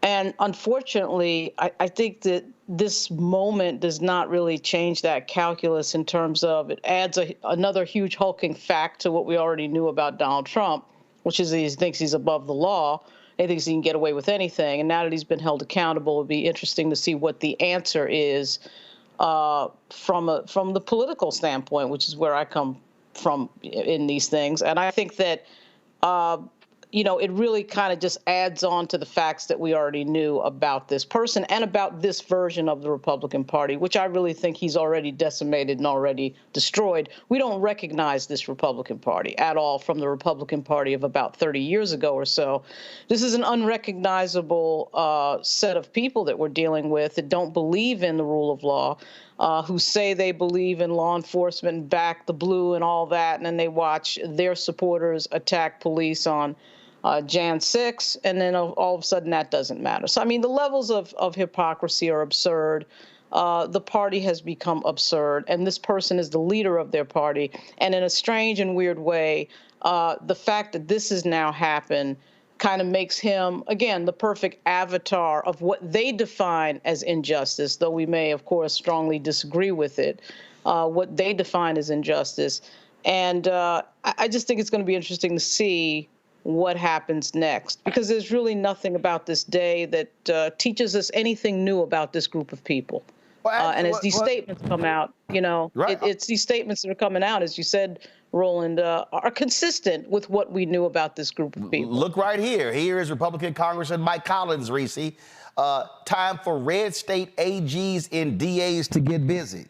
And unfortunately, I think that this moment does not really change that calculus in terms of it adds another huge hulking fact to what we already knew about Donald Trump, which is he thinks he's above the law. He thinks he can get away with anything. And now that he's been held accountable, it'll be interesting to see what the answer is from the political standpoint, which is where I come from in these things. And I think that, it really kind of just adds on to the facts that we already knew about this person and about this version of the Republican Party, which I really think he's already decimated and already destroyed. We don't recognize this Republican Party at all from the Republican Party of about 30 years ago or so. This is an unrecognizable set of people that we're dealing with that don't believe in the rule of law, who say they believe in law enforcement, back the blue and all that, and then they watch their supporters attack police on Jan 6, and then all of a sudden that doesn't matter. So, I mean, the levels of hypocrisy are absurd. The party has become absurd, and this person is the leader of their party. And in a strange and weird way, the fact that this has now happened kind of makes him, again, the perfect avatar of what they define as injustice, though we may, of course, strongly disagree with it, what they define as injustice. And I just think it's going to be interesting to see what happens next, because there's really nothing about this day that teaches us anything new about this group of people. And as these statements come out, you know, it's these statements that are coming out, as you said, Roland, are consistent with what we knew about this group of people. Look right here. Here is Republican Congressman Mike Collins, Reese. Time for red state AGs and DAs to get busy.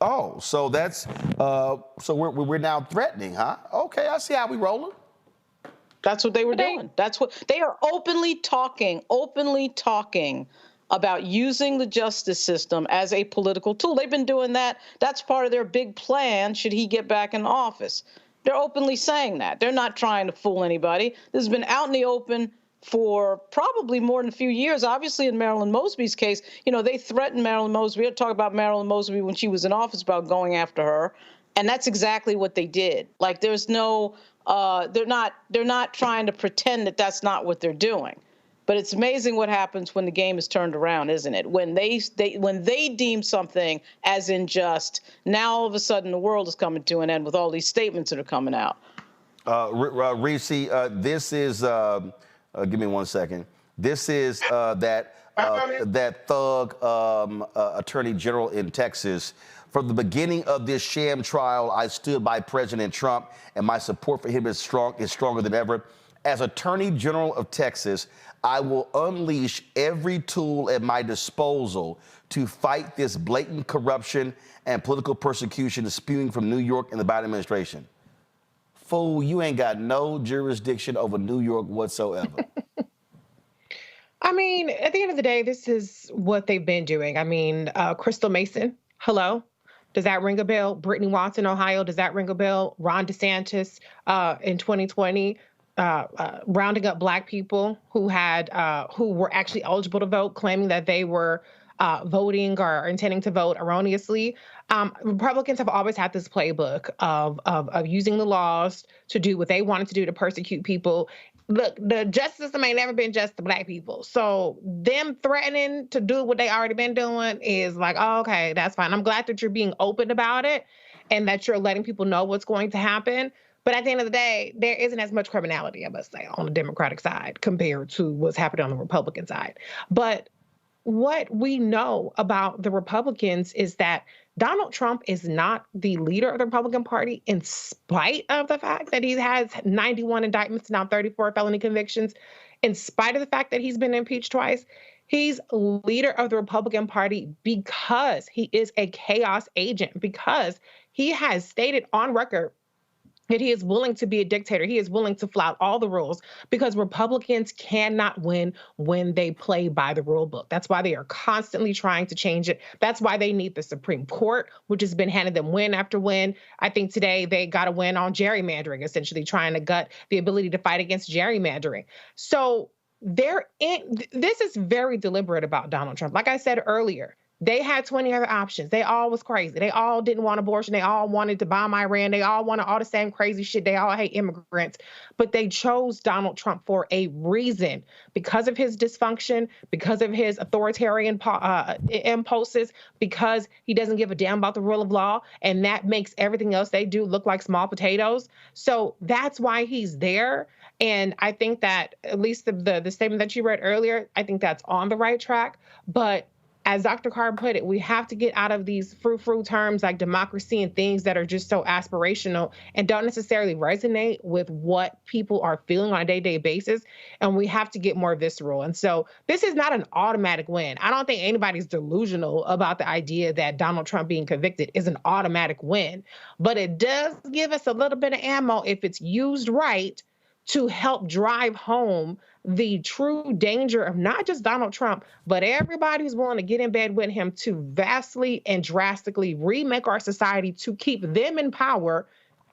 Oh, so that's, so we're now threatening, huh? Okay, I see how we rolling. That's what they were doing. That's what they are openly talking about, using the justice system as a political tool. They've been doing that. That's part of their big plan should he get back in office. They're openly saying that. They're not trying to fool anybody. This has been out in the open for probably more than a few years. Obviously, in Marilyn Mosby's case, you know, they threatened Marilyn Mosby. We had to talk about Marilyn Mosby when she was in office about going after her. And that's exactly what they did. Like, there's no, they're not trying to pretend that that's not what they're doing. But it's amazing what happens when the game is turned around, isn't it? When they deem something as unjust, now all of a sudden the world is coming to an end with all these statements that are coming out. Reese, this is, give me 1 second. This is that thug attorney general in Texas. From the beginning of this sham trial, I stood by President Trump, and my support for him is stronger than ever. As Attorney General of Texas, I will unleash every tool at my disposal to fight this blatant corruption and political persecution spewing from New York and the Biden administration. Fool, you ain't got no jurisdiction over New York whatsoever. I mean, at the end of the day, this is what they've been doing. I mean, Crystal Mason, hello. Does that ring a bell? Brittany Watson, Ohio, does that ring a bell? Ron DeSantis in 2020. Rounding up Black people who were actually eligible to vote, claiming that they were voting or intending to vote erroneously. Republicans have always had this playbook of using the laws to do what they wanted to do to persecute people. Look, the justice system ain't never been just to Black people. So them threatening to do what they already been doing is like, oh, okay, that's fine. I'm glad that you're being open about it and that you're letting people know what's going to happen. But at the end of the day, there isn't as much criminality, I must say, on the Democratic side compared to what's happening on the Republican side. But what we know about the Republicans is that Donald Trump is not the leader of the Republican Party, in spite of the fact that he has 91 indictments, now 34 felony convictions, in spite of the fact that he's been impeached twice. He's leader of the Republican Party because he is a chaos agent, because he has stated on record that he is willing to be a dictator. He is willing to flout all the rules, because Republicans cannot win when they play by the rule book. That's why they are constantly trying to change it. That's why they need the Supreme Court, which has been handing them win after win. I think today they got a win on gerrymandering, essentially trying to gut the ability to fight against gerrymandering. So this is very deliberate about Donald Trump. Like I said earlier, they had 20 other options. They all was crazy. They all didn't want abortion. They all wanted to bomb Iran. They all wanted all the same crazy shit. They all hate immigrants. But they chose Donald Trump for a reason, because of his dysfunction, because of his authoritarian impulses, because he doesn't give a damn about the rule of law. And that makes everything else they do look like small potatoes. So that's why he's there. And I think that, at least the statement that you read earlier, I think that's on the right track. But as Dr. Carr put it, we have to get out of these frou-frou terms like democracy and things that are just so aspirational and don't necessarily resonate with what people are feeling on a day-to-day basis. And we have to get more visceral. And so this is not an automatic win. I don't think anybody's delusional about the idea that Donald Trump being convicted is an automatic win. But it does give us a little bit of ammo, if it's used right, to help drive home the true danger of not just Donald Trump, but everybody who's willing to get in bed with him to vastly and drastically remake our society to keep them in power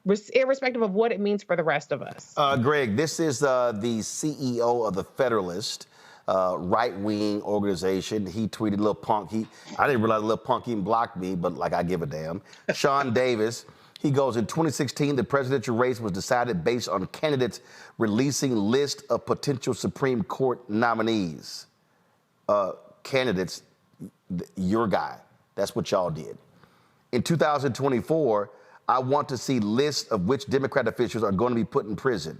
irrespective of what it means for the rest of us. Greg, this is the CEO of the Federalist, right-wing organization. He tweeted, "Little punk." I didn't realize Little Punk even blocked me, but like I give a damn. Sean Davis. He goes, in 2016, the presidential race was decided based on candidates releasing list of potential Supreme Court nominees. Candidates, your guy. That's what y'all did. In 2024, I want to see lists of which Democrat officials are going to be put in prison.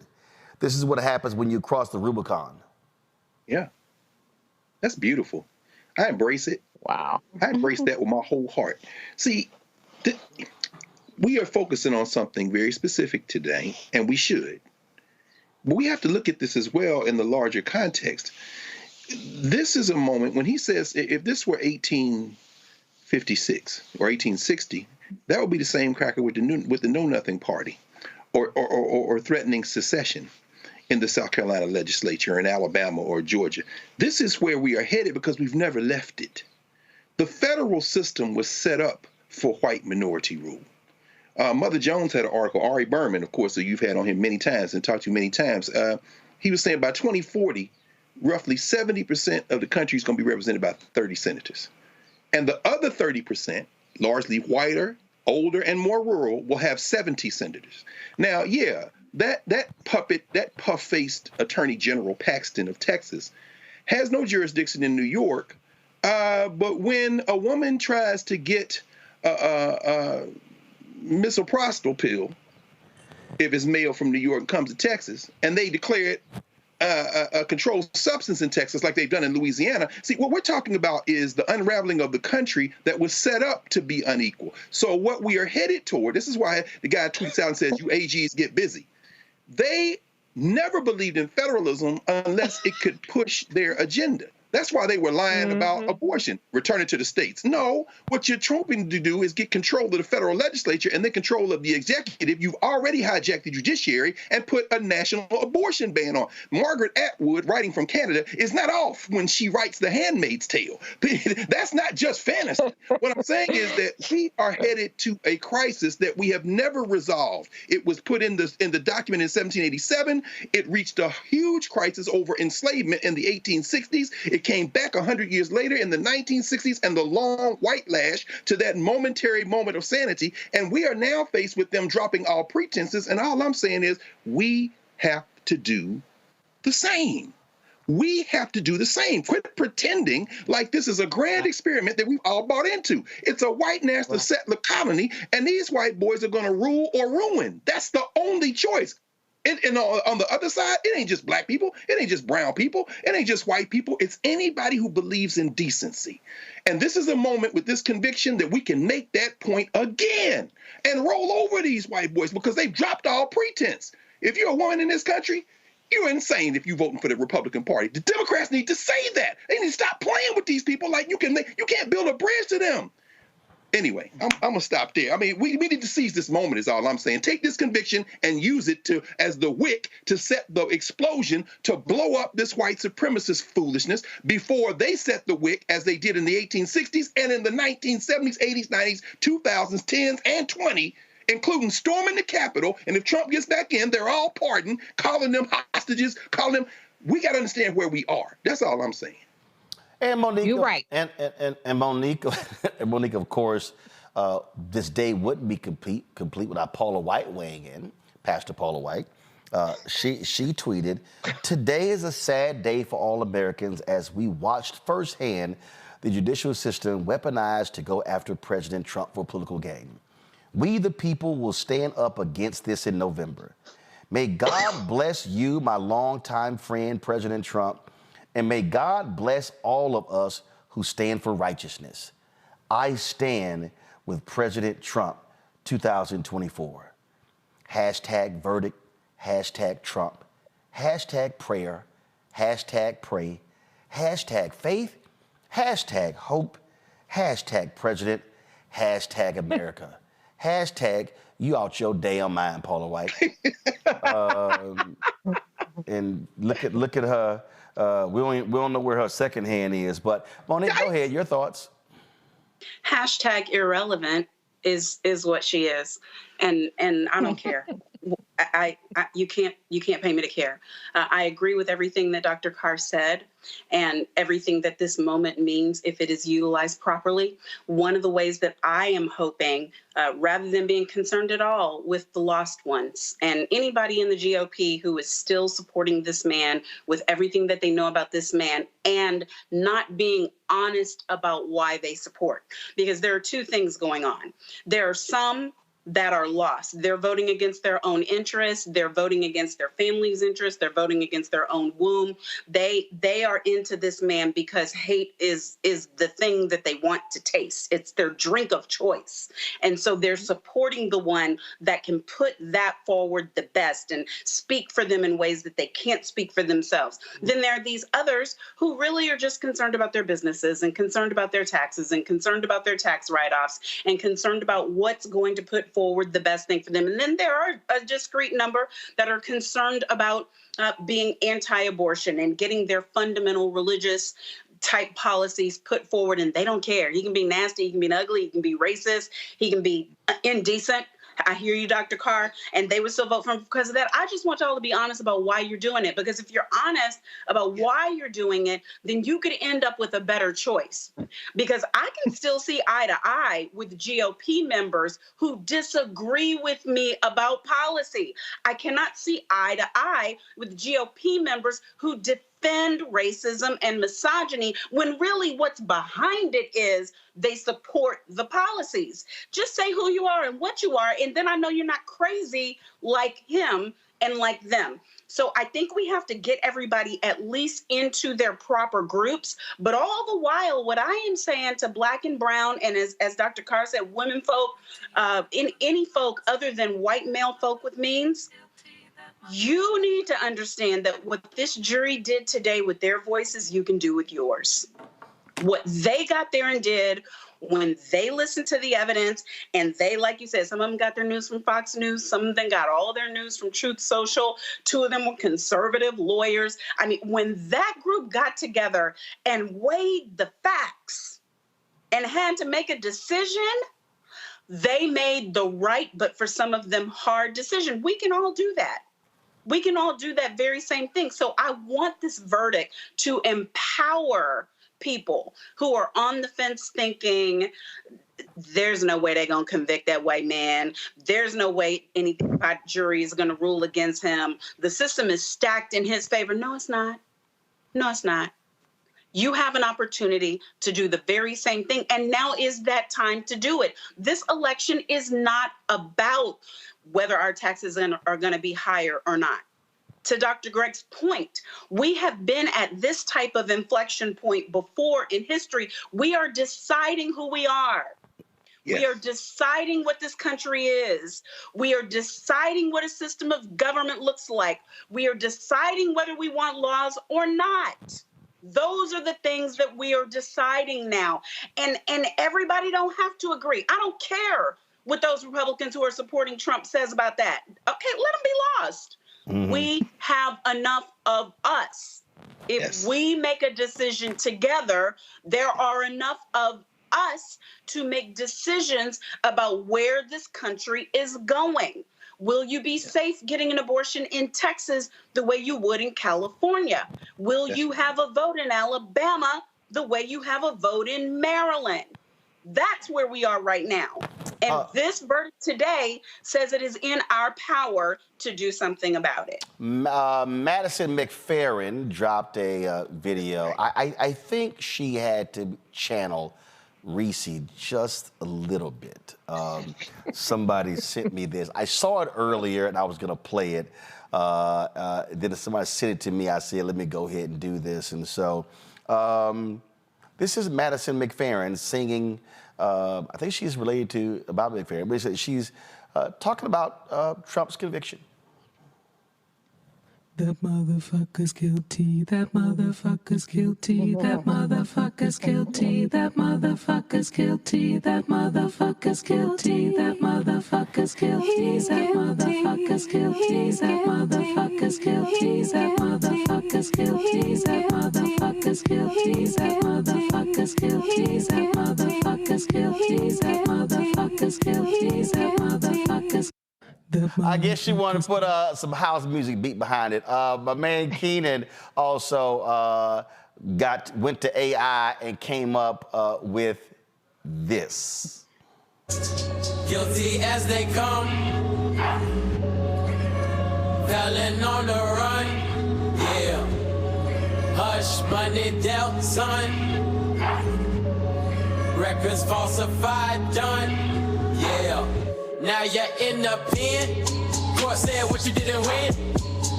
This is what happens when you cross the Rubicon. Yeah, that's beautiful. I embrace it. Wow. I embrace that with my whole heart. See, we are focusing on something very specific today, and we should. But we have to look at this as well in the larger context. This is a moment when he says, if this were 1856 or 1860, that would be the same cracker with the Know Nothing Party or threatening secession in the South Carolina legislature, in Alabama or Georgia. This is where we are headed because we've never left it. The federal system was set up for white minority rule. Mother Jones had an article, Ari Berman, of course, that you've had on him many times and talked to many times. He was saying by 2040, roughly 70% of the country is going to be represented by 30 senators. And the other 30%, largely whiter, older, and more rural, will have 70 senators. Now, yeah, that puff-faced Attorney General Paxton of Texas has no jurisdiction in New York, but when a woman tries to get misoprostol pill, if it's mail from New York and comes to Texas, and they declare it a controlled substance in Texas like they've done in Louisiana. See, what we're talking about is the unraveling of the country that was set up to be unequal. So what we are headed toward, this is why the guy tweets out and says, you AGs get busy. They never believed in federalism unless it could push their agenda. That's why they were lying about abortion, return it to the states. No, what you're trying to do is get control of the federal legislature and then control of the executive. You've already hijacked the judiciary and put a national abortion ban on. Margaret Atwood, writing from Canada, is not off when she writes The Handmaid's Tale. That's not just fantasy. What I'm saying is that we are headed to a crisis that we have never resolved. It was put in the document in 1787. It reached a huge crisis over enslavement in the 1860s. It came back 100 years later in the 1960s and the long white lash to that momentary moment of sanity. And we are now faced with them dropping all pretenses. And all I'm saying is we have to do the same. We have to do the same. Quit pretending like this is a grand experiment that we've all bought into. It's a white national settler colony, and these white boys are going to rule or ruin. That's the only choice. And on the other side, it ain't just black people. It ain't just brown people. It ain't just white people. It's anybody who believes in decency. And this is a moment with this conviction that we can make that point again and roll over these white boys because they've dropped all pretense. If you're a woman in this country, you're insane if you're voting for the Republican Party. The Democrats need to say that. They need to stop playing with these people like you can't build a bridge to them. Anyway, I'm going to stop there. I mean, we need to seize this moment is all I'm saying. Take this conviction and use it as the wick to set the explosion to blow up this white supremacist foolishness before they set the wick as they did in the 1860s and in the 1970s, 80s, 90s, 2000s, 10s, and 20, including storming the Capitol. And if Trump gets back in, they're all pardoned, calling them hostages, we got to understand where we are. That's all I'm saying. And Monique, you're right. And Monique, of course, this day wouldn't be complete without Paula White weighing in. Pastor Paula White, she tweeted, "Today is a sad day for all Americans as we watched firsthand the judicial system weaponized to go after President Trump for political gain. We, the people, will stand up against this in November. May God bless you, my longtime friend, President Trump. And may God bless all of us who stand for righteousness. I stand with President Trump 2024. Hashtag verdict, hashtag Trump, hashtag prayer, hashtag pray, hashtag faith, hashtag hope, hashtag president, hashtag America, hashtag you out your damn mind, Paula White." And look at her. We don't know where her second hand is, but Monique, go ahead. Your thoughts. Hashtag irrelevant is what she is, and I don't care. You can't pay me to care. I agree with everything that Dr. Carr said and everything that this moment means if it is utilized properly. One of the ways that I am hoping, rather than being concerned at all with the lost ones and anybody in the GOP who is still supporting this man with everything that they know about this man and not being honest about why they support, because there are two things going on. There are some that are lost. They're voting against their own interests. They're voting against their family's interests. They're voting against their own womb. They are into this man because hate is the thing that they want to taste. It's their drink of choice. And so they're supporting the one that can put that forward the best and speak for them in ways that they can't speak for themselves. Then there are these others who really are just concerned about their businesses and concerned about their taxes and concerned about their tax write-offs and concerned about what's going to put forward the best thing for them. And then there are a discrete number that are concerned about being anti-abortion and getting their fundamental religious type policies put forward, and they don't care. He can be nasty, he can be ugly, he can be racist, he can be indecent. I hear you, Dr. Carr, and they would still vote for him because of that. I just want y'all to be honest about why you're doing it, because if you're honest about why you're doing it, then you could end up with a better choice. Because I can still see eye to eye with GOP members who disagree with me about policy. I cannot see eye to eye with GOP members who defend racism and misogyny when really what's behind it is they support the policies. Just say who you are and what you are, and then I know you're not crazy like him and like them. So I think we have to get everybody at least into their proper groups. But all the while, what I am saying to Black and brown, and as Dr. Carr said, women folk, in any folk other than white male folk with means, you need to understand that what this jury did today with their voices, you can do with yours. What they got there and did when they listened to the evidence, and they, like you said, some of them got their news from Fox News, some of them got all of their news from Truth Social, two of them were conservative lawyers. I mean, when that group got together and weighed the facts and had to make a decision, they made the right, but for some of them, hard decision. We can all do that. We can all do that very same thing. So I want this verdict to empower people who are on the fence thinking, there's no way they're going to convict that white man. There's no way anything about jury is going to rule against him. The system is stacked in his favor. No, it's not. No, it's not. You have an opportunity to do the very same thing. And now is that time to do it. This election is not about whether our taxes are going to be higher or not. To Dr. Gregg's point, we have been at this type of inflection point before in history. We are deciding who we are. Yes. We are deciding what this country is. We are deciding what a system of government looks like. We are deciding whether we want laws or not. Those are the things that we are deciding now. And everybody don't have to agree. I don't care what those Republicans who are supporting Trump says about that. Okay, let them be lost. Mm-hmm. We have enough of us. If we make a decision together, there are enough of us to make decisions about where this country is going. Will you be safe getting an abortion in Texas the way you would in California? Will you have a vote in Alabama the way you have a vote in Maryland? That's where we are right now. And this verdict today says it is in our power to do something about it. Madison McFerrin dropped a video. I think she had to channel Reese just a little bit. Somebody sent me this. I saw it earlier and I was going to play it. Then somebody sent it to me. I said, let me go ahead and do this. And so this is Madison McFerrin singing. I think she's related to Bobby McFerrin, but she's talking about Trump's conviction. That motherfucker's guilty. That motherfucker's guilty. That motherfucker's guilty. That motherfucker's guilty. That motherfucker's guilty. That motherfucker's guilty. That motherfucker's guilty. That motherfucker's guilty. That motherfucker's guilty. That motherfucker's guilty. That motherfucker's guilty. That motherfucker's guilty. That motherfucker's guilty. That motherfucker's. I guess you want to put some house music beat behind it. My man Keenan also went to AI and came up with this. Guilty as they come, felon on the run, yeah. Hush money dealt, son. Records falsified, done, yeah. Now you're in the pen. Court said what you didn't win.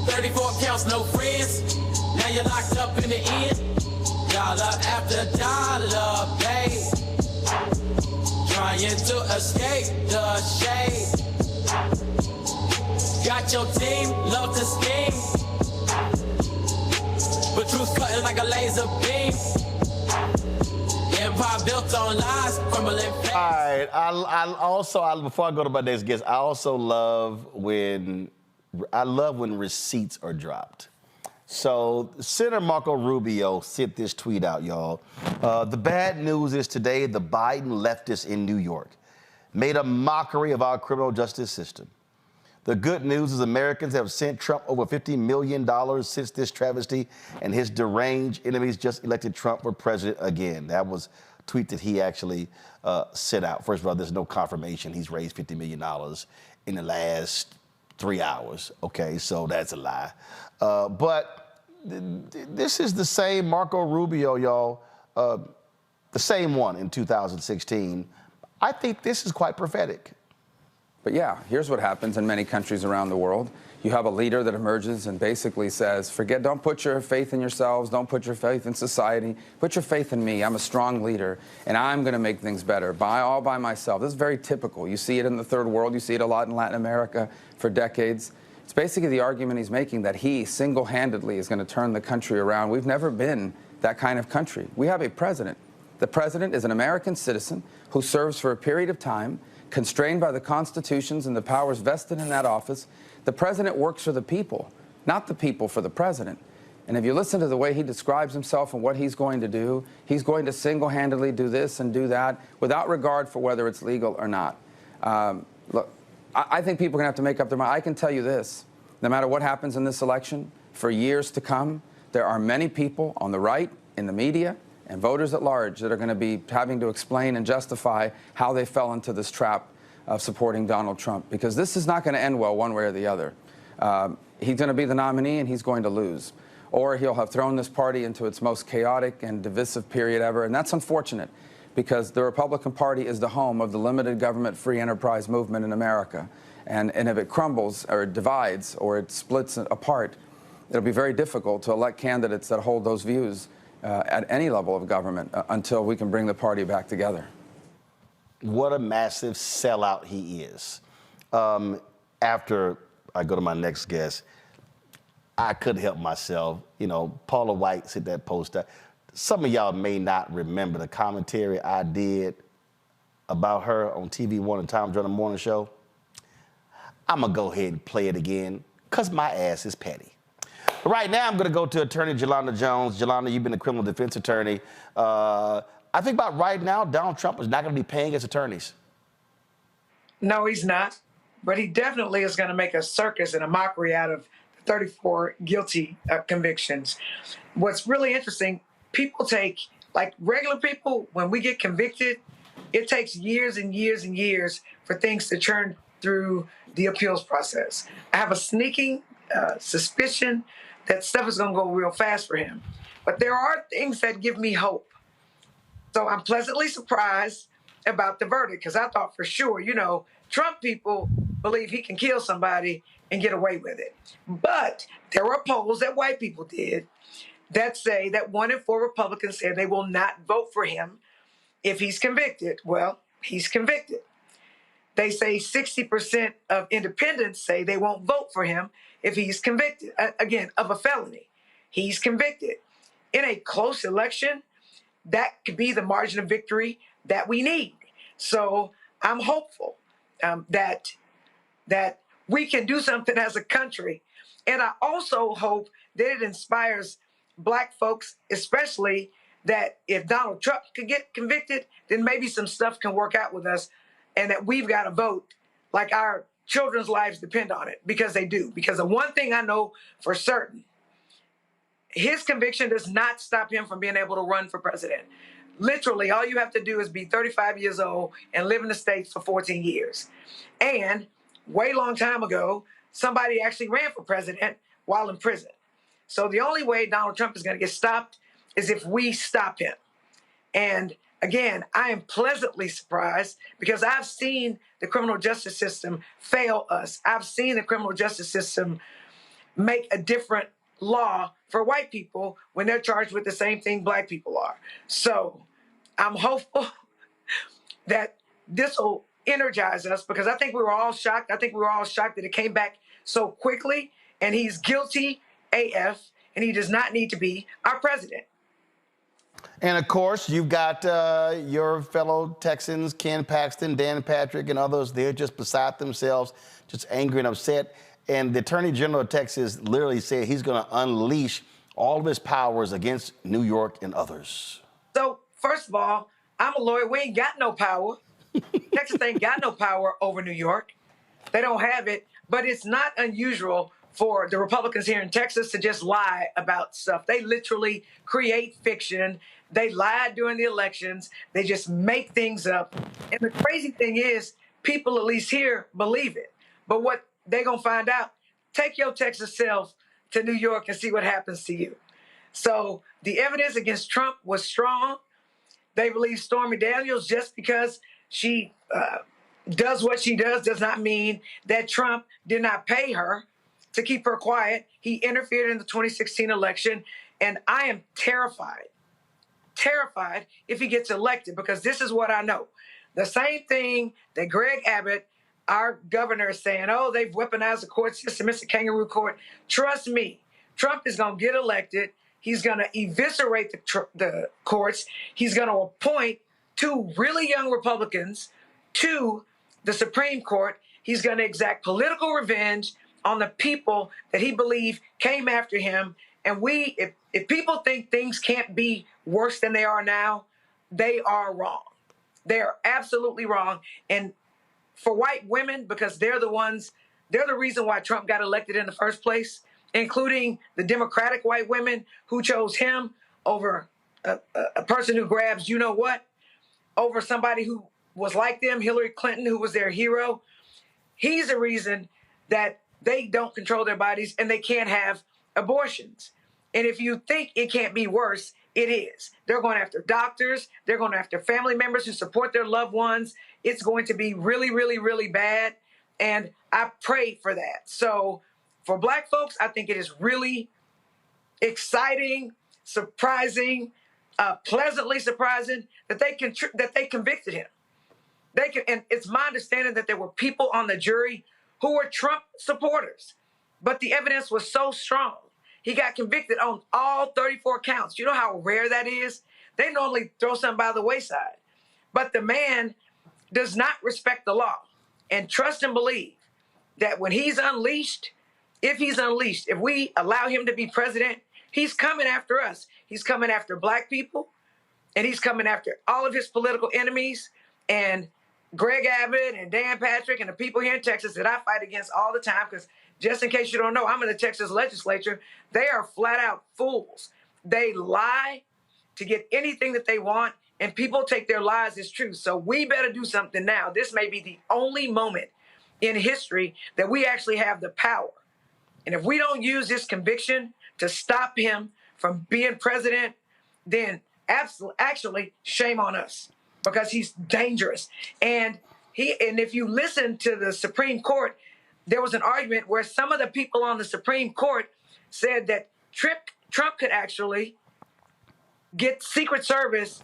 34 counts, no friends. Now you're locked up in the end. Dollar after dollar, babe. Trying to escape the shade. Got your team, love to scheme. But truth's cutting like a laser beam. Empire built on lies, crumbling. All right. I also before I go to my next guest, I also love when receipts are dropped. So Senator Marco Rubio sent this tweet out, y'all. The bad news is today the Biden leftists in New York made a mockery of our criminal justice system. The good news is Americans have sent Trump over $50 million since this travesty, and his deranged enemies just elected Trump for president again. That was a tweet that he actually sent out. First of all, there's no confirmation he's raised $50 million in the last 3 hours. Okay, so that's a lie. But this is the same Marco Rubio, y'all, the same one in 2016. I think this is quite prophetic. But yeah, here's what happens in many countries around the world. You have a leader that emerges and basically says, don't put your faith in yourselves, don't put your faith in society, put your faith in me. I'm a strong leader, and I'm going to make things better all by myself. This is very typical. You see it in the third world. You see it a lot in Latin America for decades. It's basically the argument he's making that he single-handedly is going to turn the country around. We've never been that kind of country. We have a president. The president is an American citizen who serves for a period of time, constrained by the constitutions and the powers vested in that office. The president works for the people, not the people for the president. And if you listen to the way he describes himself and what he's going to do, he's going to single-handedly do this and do that without regard for whether it's legal or not. Look, I think people are going to have to make up their mind. I can tell you this, no matter what happens in this election, for years to come, there are many people on the right, in the media, and voters at large that are going to be having to explain and justify how they fell into this trap of supporting Donald Trump, because this is not going to end well one way or the other. He's going to be the nominee and he's going to lose. Or he'll have thrown this party into its most chaotic and divisive period ever, and that's unfortunate because the Republican Party is the home of the limited government free enterprise movement in America. And if it crumbles or it divides or it splits apart, it'll be very difficult to elect candidates that hold those views at any level of government until we can bring the party back together. What a massive sellout he is. After I go to my next guest, I couldn't help myself. You know, Paula White said that post. Some of y'all may not remember the commentary I did about her on TV One and Tom Jordan Morning Show. I'm going to go ahead and play it again because my ass is petty. Right now, I'm going to go to Attorney Jelanda Jones. Jelanda, you've been a criminal defense attorney. I think about right now, Donald Trump is not going to be paying his attorneys. No, he's not. But he definitely is going to make a circus and a mockery out of 34 guilty convictions. What's really interesting, people take, like regular people, when we get convicted, it takes years and years and years for things to churn through the appeals process. I have a sneaking suspicion that stuff is going to go real fast for him. But there are things that give me hope. So I'm pleasantly surprised about the verdict because I thought for sure, you know, Trump people believe he can kill somebody and get away with it. But there were polls that white people did that say that 1 in 4 Republicans said they will not vote for him if he's convicted. Well, he's convicted. They say 60% of independents say they won't vote for him if he's convicted, again, of a felony. He's convicted. In a close election, that could be the margin of victory that we need. So I'm hopeful that we can do something as a country. And I also hope that it inspires Black folks, especially that if Donald Trump could get convicted, then maybe some stuff can work out with us, and that we've got to vote like our children's lives depend on it, because they do. Because the one thing I know for certain, his conviction does not stop him from being able to run for president. Literally, all you have to do is be 35 years old and live in the States for 14 years. And way long time ago, somebody actually ran for president while in prison. So the only way Donald Trump is going to get stopped is if we stop him. And again, I am pleasantly surprised because I've seen the criminal justice system fail us. I've seen the criminal justice system make a different law for white people when they're charged with the same thing Black people are. So I'm hopeful that this will energize us, because I think we were all shocked. I think we were all shocked that it came back so quickly, and he's guilty AF, and he does not need to be our president. And of course, you've got your fellow Texans, Ken Paxton, Dan Patrick, and others. They're just beside themselves, just angry and upset. And the Attorney General of Texas literally said he's going to unleash all of his powers against New York and others. So, first of all, I'm a lawyer. We ain't got no power. Texas ain't got no power over New York. They don't have it. But it's not unusual for the Republicans here in Texas to just lie about stuff. They literally create fiction. They lied during the elections. They just make things up. And the crazy thing is, people at least here believe it. But what they're going to find out, take your Texas self to New York and see what happens to you. So the evidence against Trump was strong. They believe Stormy Daniels, just because she does what she does not mean that Trump did not pay her to keep her quiet. He interfered in the 2016 election. And I am terrified if he gets elected, because this is what I know. The same thing that Greg Abbott, our governor, is saying, oh, they've weaponized the court system, it's a kangaroo court. Trust me, Trump is going to get elected. He's going to eviscerate the courts. He's going to appoint 2 really young Republicans to the Supreme Court. He's going to exact political revenge on the people that he believed came after him. And if people think things can't be worse than they are now, they are wrong. They are absolutely wrong. And for white women, because they're the reason why Trump got elected in the first place, including the Democratic white women who chose him over a person who grabs you know what, over somebody who was like them, Hillary Clinton, who was their hero. He's the reason that they don't control their bodies and they can't have abortions. And if you think it can't be worse, it is. They're going after doctors. They're going after family members who support their loved ones. It's going to be really, really, really bad. And I pray for that. So for Black folks, I think it is really exciting, surprising, pleasantly surprising that they convicted him. And it's my understanding that there were people on the jury who were Trump supporters, but the evidence was so strong. He got convicted on all 34 counts. You know how rare that is? They normally throw something by the wayside. But the man does not respect the law. And trust and believe that when he's unleashed, if we allow him to be president, he's coming after us. He's coming after Black people, and he's coming after all of his political enemies. And Greg Abbott and Dan Patrick and the people here in Texas that I fight against all the time, because just in case you don't know, I'm in the Texas legislature. They are flat out fools. They lie to get anything that they want, and people take their lies as true. So we better do something now. This may be the only moment in history that we actually have the power. And if we don't use this conviction to stop him from being president, then actually shame on us, because he's dangerous. And if you listen to the Supreme Court, there was an argument where some of the people on the Supreme Court said that Trump could actually get Secret Service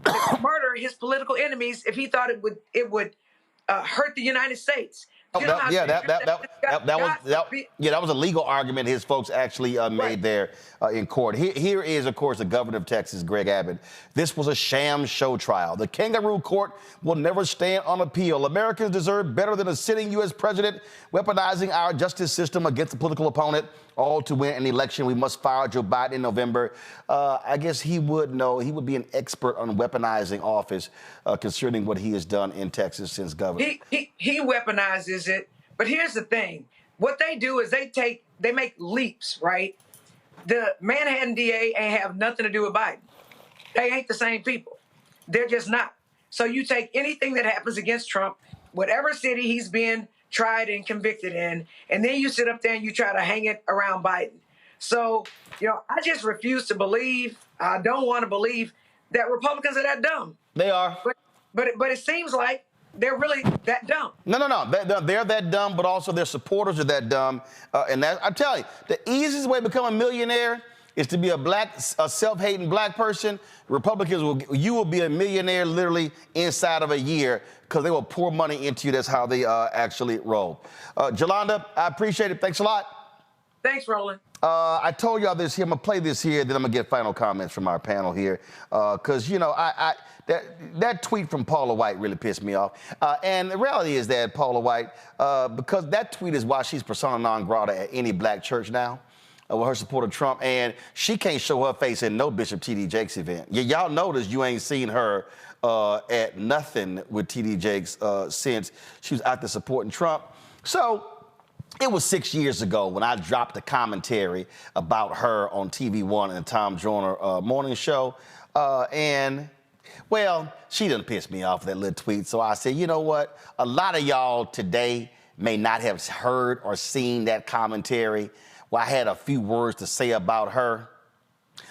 to murder his political enemies if he thought it would hurt the United States. That was a legal argument his folks actually made there in court. Here is, of course, the governor of Texas, Greg Abbott. This was a sham show trial. The kangaroo court will never stand on appeal. Americans deserve better than a sitting U.S. president weaponizing our justice system against a political opponent, all to win an election. We must fire Joe Biden in November. I guess he would know. He would be an expert on weaponizing office, concerning what he has done in Texas since governor. He weaponizes it. But here's the thing. What they do is they make leaps, right? The Manhattan DA ain't have nothing to do with Biden. They ain't the same people. They're just not. So you take anything that happens against Trump, whatever city he's being tried and convicted in, and then you sit up there and you try to hang it around Biden. So, I just refuse to believe, I don't want to believe that Republicans are that dumb. They are. But it seems like they're really that dumb. No. They're that dumb, but also their supporters are that dumb. And that, I'm telling you, the easiest way to become a millionaire is to be a self-hating black person. Republicans you will be a millionaire literally inside of a year because they will pour money into you. That's how they actually roll. Jolanda, I appreciate it. Thanks a lot. Thanks, Roland. I told y'all this here. I'm gonna play this here, then I'm gonna get final comments from our panel here. Because that tweet from Paula White really pissed me off. And the reality is that Paula White, because that tweet is why she's persona non grata at any black church now. With her support of Trump, and she can't show her face in no Bishop T.D. Jakes event. Y'all notice you ain't seen her at nothing with T.D. Jakes since she was out there supporting Trump. So it was 6 years ago when I dropped a commentary about her on TV One and the Tom Joyner morning show, and well, she done pissed me off with that little tweet. So I said, you know what? A lot of y'all today may not have heard or seen that commentary. Well, I had a few words to say about her.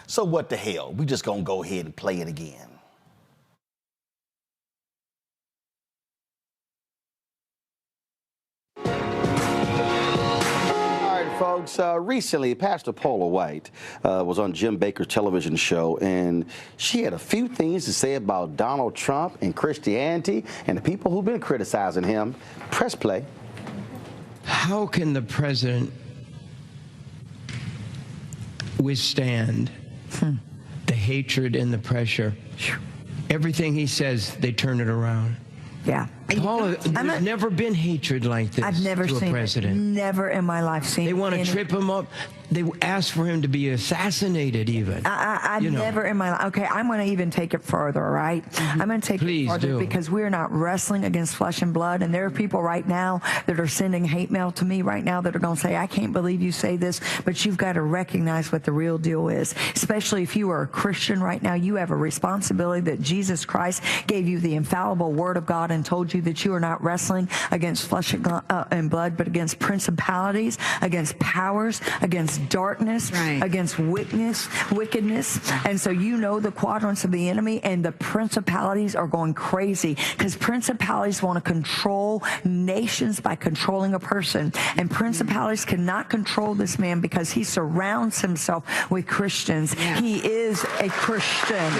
So what the hell? We just gonna go ahead and play it again. All right, folks. Recently, Pastor Paula White was on Jim Bakker's television show, and she had a few things to say about Donald Trump and Christianity and the people who've been criticizing him. Press play. How can the president withstand the hatred and the pressure? Everything he says, they turn it around. Yeah. Paula, there's never been hatred like this. I've never to a seen president. It. Never in my life seen. They want to any. trip him up. They ask for him to be assassinated, even. I've never in my life. Okay, I'm going to even take it further. Right? I'm going to take it further because we're not wrestling against flesh and blood, and there are people right now that are sending hate mail to me right now that are going to say, "I can't believe you say this," but you've got to recognize what the real deal is. Especially if you are a Christian right now, you have a responsibility that Jesus Christ gave you the infallible Word of God and told you that you are not wrestling against flesh and blood, but against principalities, against powers, against darkness, against wickedness. And so you know the quadrants of the enemy, and the principalities are going crazy because principalities want to control nations by controlling a person. And principalities cannot control this man because he surrounds himself with Christians. Yeah. He is a Christian.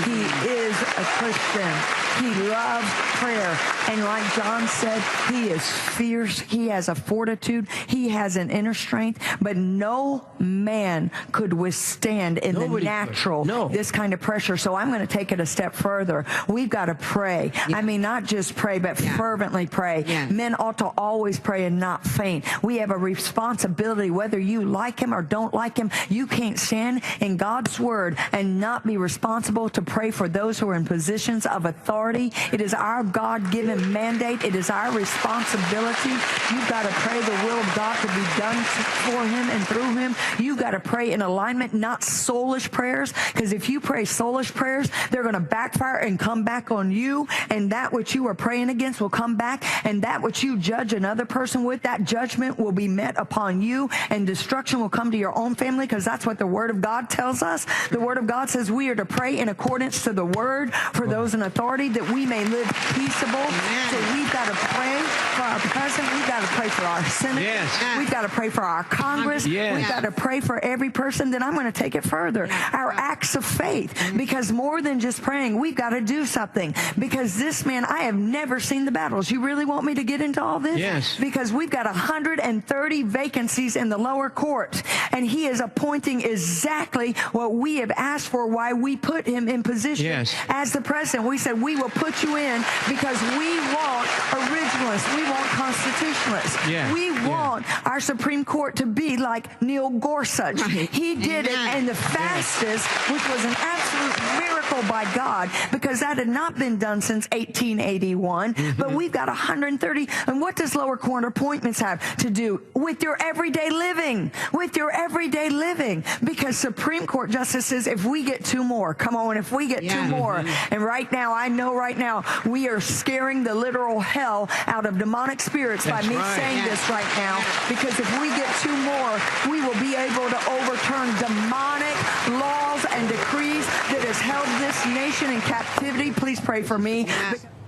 He is a Christian. He loves prayer. And like John said, he is fierce. He has a fortitude. He has an inner strength. But no man could withstand in the natural this kind of pressure. So I'm going to take it a step further. We've got to pray. Yeah. I mean, not just pray, but fervently pray. Yeah. Men ought to always pray and not faint. We have a responsibility, whether you like him or don't like him. You can't stand in God's word and not be responsible to pray for those who are in positions of authority. It is our God-given mandate. It is our responsibility. You've got to pray the will of God to be done for him and through him. You've got to pray in alignment, not soulish prayers, because if you pray soulish prayers, they're going to backfire and come back on you, and that which you are praying against will come back, and that which you judge another person with, that judgment will be met upon you, and destruction will come to your own family, because that's what the Word of God tells us. The Word of God says we are to pray in accordance to the Word for those in authority, that we may live peaceable. Amen. So we've got to pray for our president. We've got got to pray for our senators. Yes. We've got to pray for our Congress. Yes. We've got to pray for every person. Then I'm going to take it further. Our acts of faith, because more than just praying, we've got to do something. Because this man, I have never seen the battles. You really want me to get into all this? Yes. Because we've got 130 vacancies in the lower court, and he is appointing exactly what we have asked for, why we put him in position as the president. We said we will put you in because we want originalists. We want constitutionalists. We want our Supreme Court to be like Neil Gorsuch. He did it in the fastest, which was an absolute miracle by God, because that had not been done since 1881. But we've got 130. And what does lower court appointments have to do with your everyday living? With your everyday living. Because Supreme Court justices, if we get two more, come on, if we get two more, and right now, I know right now, we are scaring the literal hell out of demonic spirits by me saying this right now, because if we get two more, we will be able to overturn demonic laws and decrees that has held this nation in captivity. Please pray for me.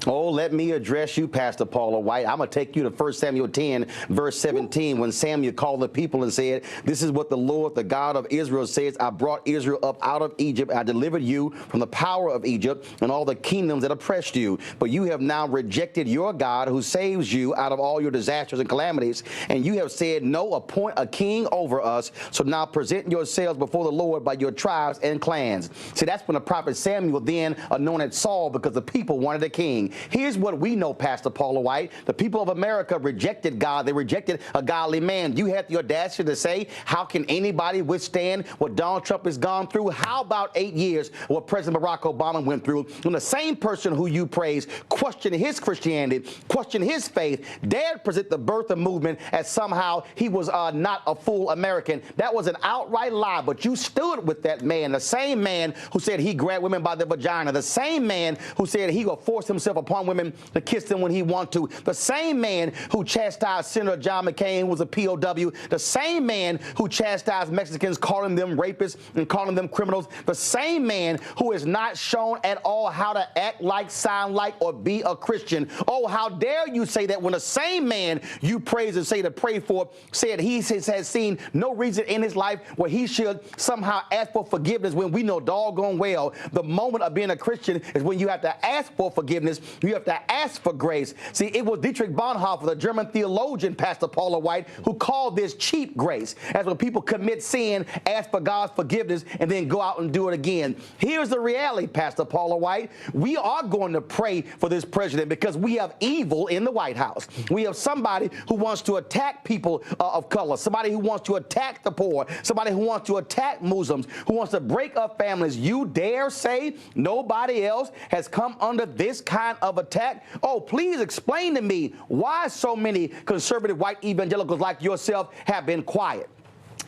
Oh, let me address you, Pastor Paula White. I'm going to take you to 1 Samuel 10, verse 17, when Samuel called the people and said, this is what the Lord, the God of Israel, says. I brought Israel up out of Egypt. I delivered you from the power of Egypt and all the kingdoms that oppressed you. But you have now rejected your God who saves you out of all your disasters and calamities. And you have said, no, appoint a king over us. So now present yourselves before the Lord by your tribes and clans. See, that's when the prophet Samuel then anointed Saul, because the people wanted a king. Here's what we know, Pastor Paula White. The people of America rejected God. They rejected a godly man. You had the audacity to say, how can anybody withstand what Donald Trump has gone through? How about 8 years of what President Barack Obama went through? When the same person who you praise questioned his Christianity, questioned his faith, dared present the birth of movement as somehow he was not a full American. That was an outright lie, but you stood with that man, the same man who said he grabbed women by the vagina, the same man who said he will force himself upon women to kiss them when he wants to, the same man who chastised Senator John McCain, who was a POW, the same man who chastised Mexicans, calling them rapists and calling them criminals, the same man who is not shown at all how to act like, sound like, or be a Christian. Oh, how dare you say that when the same man you praise and say to pray for said he has seen no reason in his life where he should somehow ask for forgiveness, when we know doggone well the moment of being a Christian is when you have to ask for forgiveness. You have to ask for grace. See, it was Dietrich Bonhoeffer, the German theologian, Pastor Paula White, who called this cheap grace. As when people commit sin, ask for God's forgiveness, and then go out and do it again. Here's the reality, Pastor Paula White. We are going to pray for this president because we have evil in the White House. We have somebody who wants to attack people of color, somebody who wants to attack the poor, somebody who wants to attack Muslims, who wants to break up families. You dare say nobody else has come under this kind of attack? Oh, please explain to me why so many conservative white evangelicals like yourself have been quiet.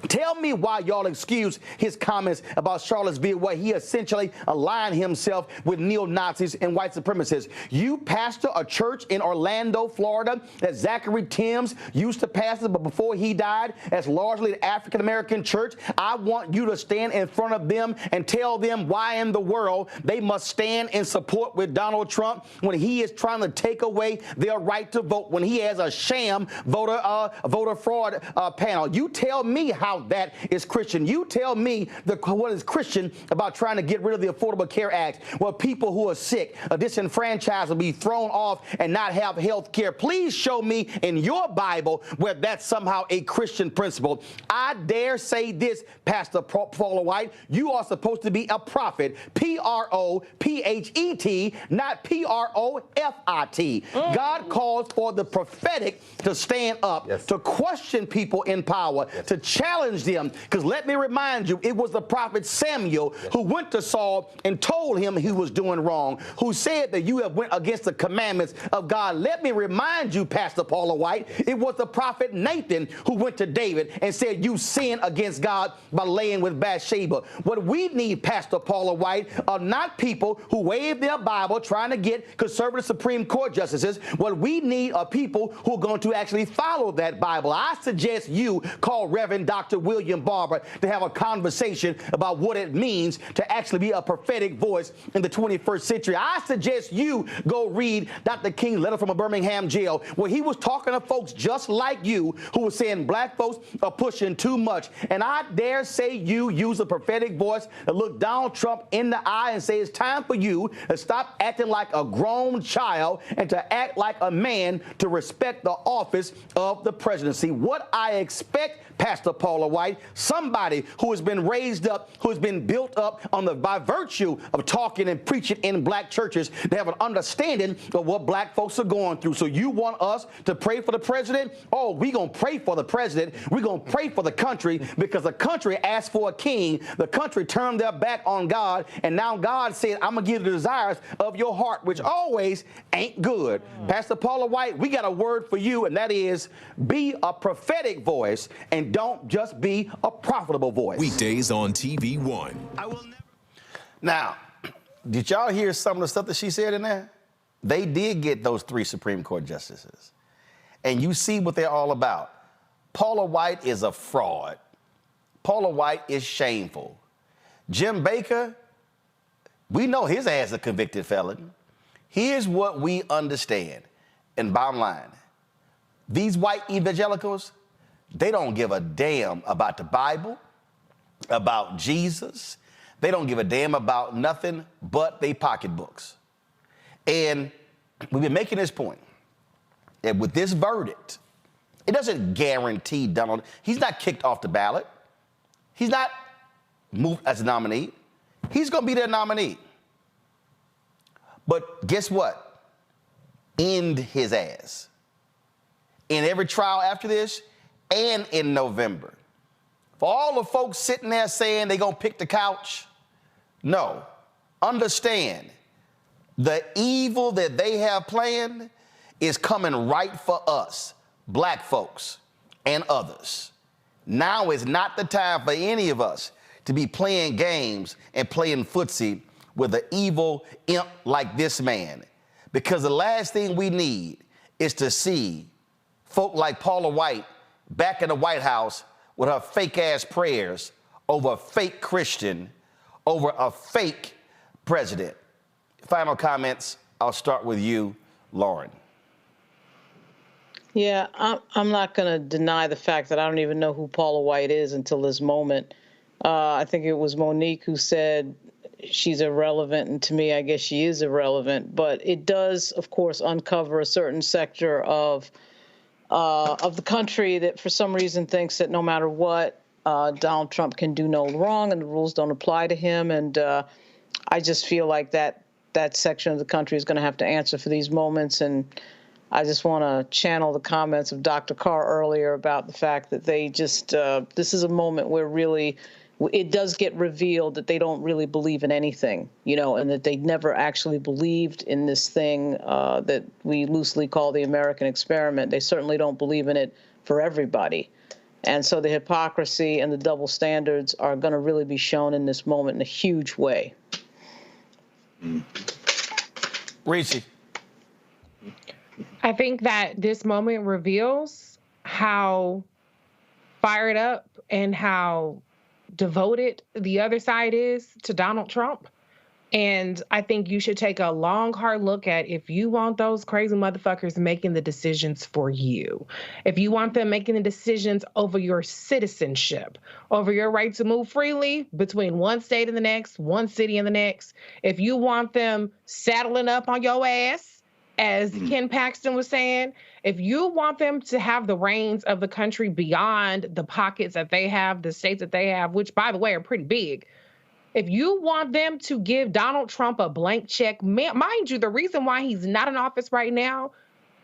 Tell me why y'all excuse his comments about Charlottesville, where he essentially aligned himself with neo-Nazis and white supremacists. You pastor a church in Orlando, Florida, that Zachary Timms used to pastor, but before he died, as largely an African-American church. I want you to stand in front of them and tell them why in the world they must stand in support with Donald Trump when he is trying to take away their right to vote, when he has a sham voter fraud panel. You tell me how that is Christian. You tell me what is Christian about trying to get rid of the Affordable Care Act, where people who are sick, disenfranchised, will be thrown off and not have health care. Please show me in your Bible where that's somehow a Christian principle. I dare say this, Pastor Paula White, you are supposed to be a prophet, P-R-O-P-H-E-T, not P-R-O-F-I-T. God calls for the prophetic to stand up, to question people in power, to challenge them. Because let me remind you, it was the prophet Samuel who went to Saul and told him he was doing wrong, who said that you have went against the commandments of God. Let me remind you, Pastor Paula White, it was the prophet Nathan who went to David and said, you sinned against God by laying with Bathsheba. What we need, Pastor Paula White, are not people who wave their Bible trying to get conservative Supreme Court justices. What we need are people who are going to actually follow that Bible. I suggest you call Reverend Dr. Dr. William Barber to have a conversation about what it means to actually be a prophetic voice in the 21st century. I suggest you go read Dr. King's letter from a Birmingham jail, where he was talking to folks just like you who were saying black folks are pushing too much. And I dare say you use a prophetic voice to look Donald Trump in the eye and say it's time for you to stop acting like a grown child and to act like a man, to respect the office of the presidency. What I expect, Pastor Paula White, somebody who has been raised up, who has been built up by virtue of talking and preaching in black churches, to have an understanding of what black folks are going through. So you want us to pray for the president? Oh, we're going to pray for the president. We're going to pray for the country, because the country asked for a king. The country turned their back on God, and now God said, I'm going to give you the desires of your heart, which always ain't good. Pastor Paula White, we got a word for you, and that is be a prophetic voice and don't just be a profitable voice. Weekdays on TV One. Now, did y'all hear some of the stuff that she said in there? They did get those 3 Supreme Court justices. And you see what they're all about. Paula White is a fraud. Paula White is shameful. Jim Baker, we know his ass is a convicted felon. Here's what we understand. And bottom line, these white evangelicals, they don't give a damn about the Bible, about Jesus. They don't give a damn about nothing but their pocketbooks. And we've been making this point that with this verdict, it doesn't guarantee Donald. He's not kicked off the ballot. He's not moved as a nominee. He's going to be their nominee. But guess what? End his ass. In every trial after this and in November. For all the folks sitting there saying they're going to pick the couch, no. Understand, the evil that they have planned is coming right for us, black folks and others. Now is not the time for any of us to be playing games and playing footsie with an evil imp like this man. Because the last thing we need is to see folk like Paula White back in the White House with her fake ass prayers over a fake Christian, over a fake president. Final comments. I'll start with you, Lauren. Yeah, I'm not going to deny the fact that I don't even know who Paula White is until this moment. I think it was Monique who said she's irrelevant, and to me, I guess she is irrelevant. But it does, of course, uncover a certain sector of the country that, for some reason, thinks that no matter what, Donald Trump can do no wrong, and the rules don't apply to him. And I just feel like that section of the country is going to have to answer for these moments. And I just want to channel the comments of Dr. Carr earlier about the fact that they just, this is a moment where really it does get revealed that they don't really believe in anything, you know, and that they never actually believed in this thing that we loosely call the American experiment. They certainly don't believe in it for everybody. And so the hypocrisy and the double standards are going to really be shown in this moment in a huge way. Reese. I think that this moment reveals how fired up and how devoted the other side is to Donald Trump. And I think you should take a long, hard look at if you want those crazy motherfuckers making the decisions for you, if you want them making the decisions over your citizenship, over your right to move freely between one state and the next, one city and the next, if you want them saddling up on your ass, as Ken Paxton was saying, if you want them to have the reins of the country beyond the pockets that they have, the states that they have, which, by the way, are pretty big, if you want them to give Donald Trump a blank check, mind you, the reason why he's not in office right now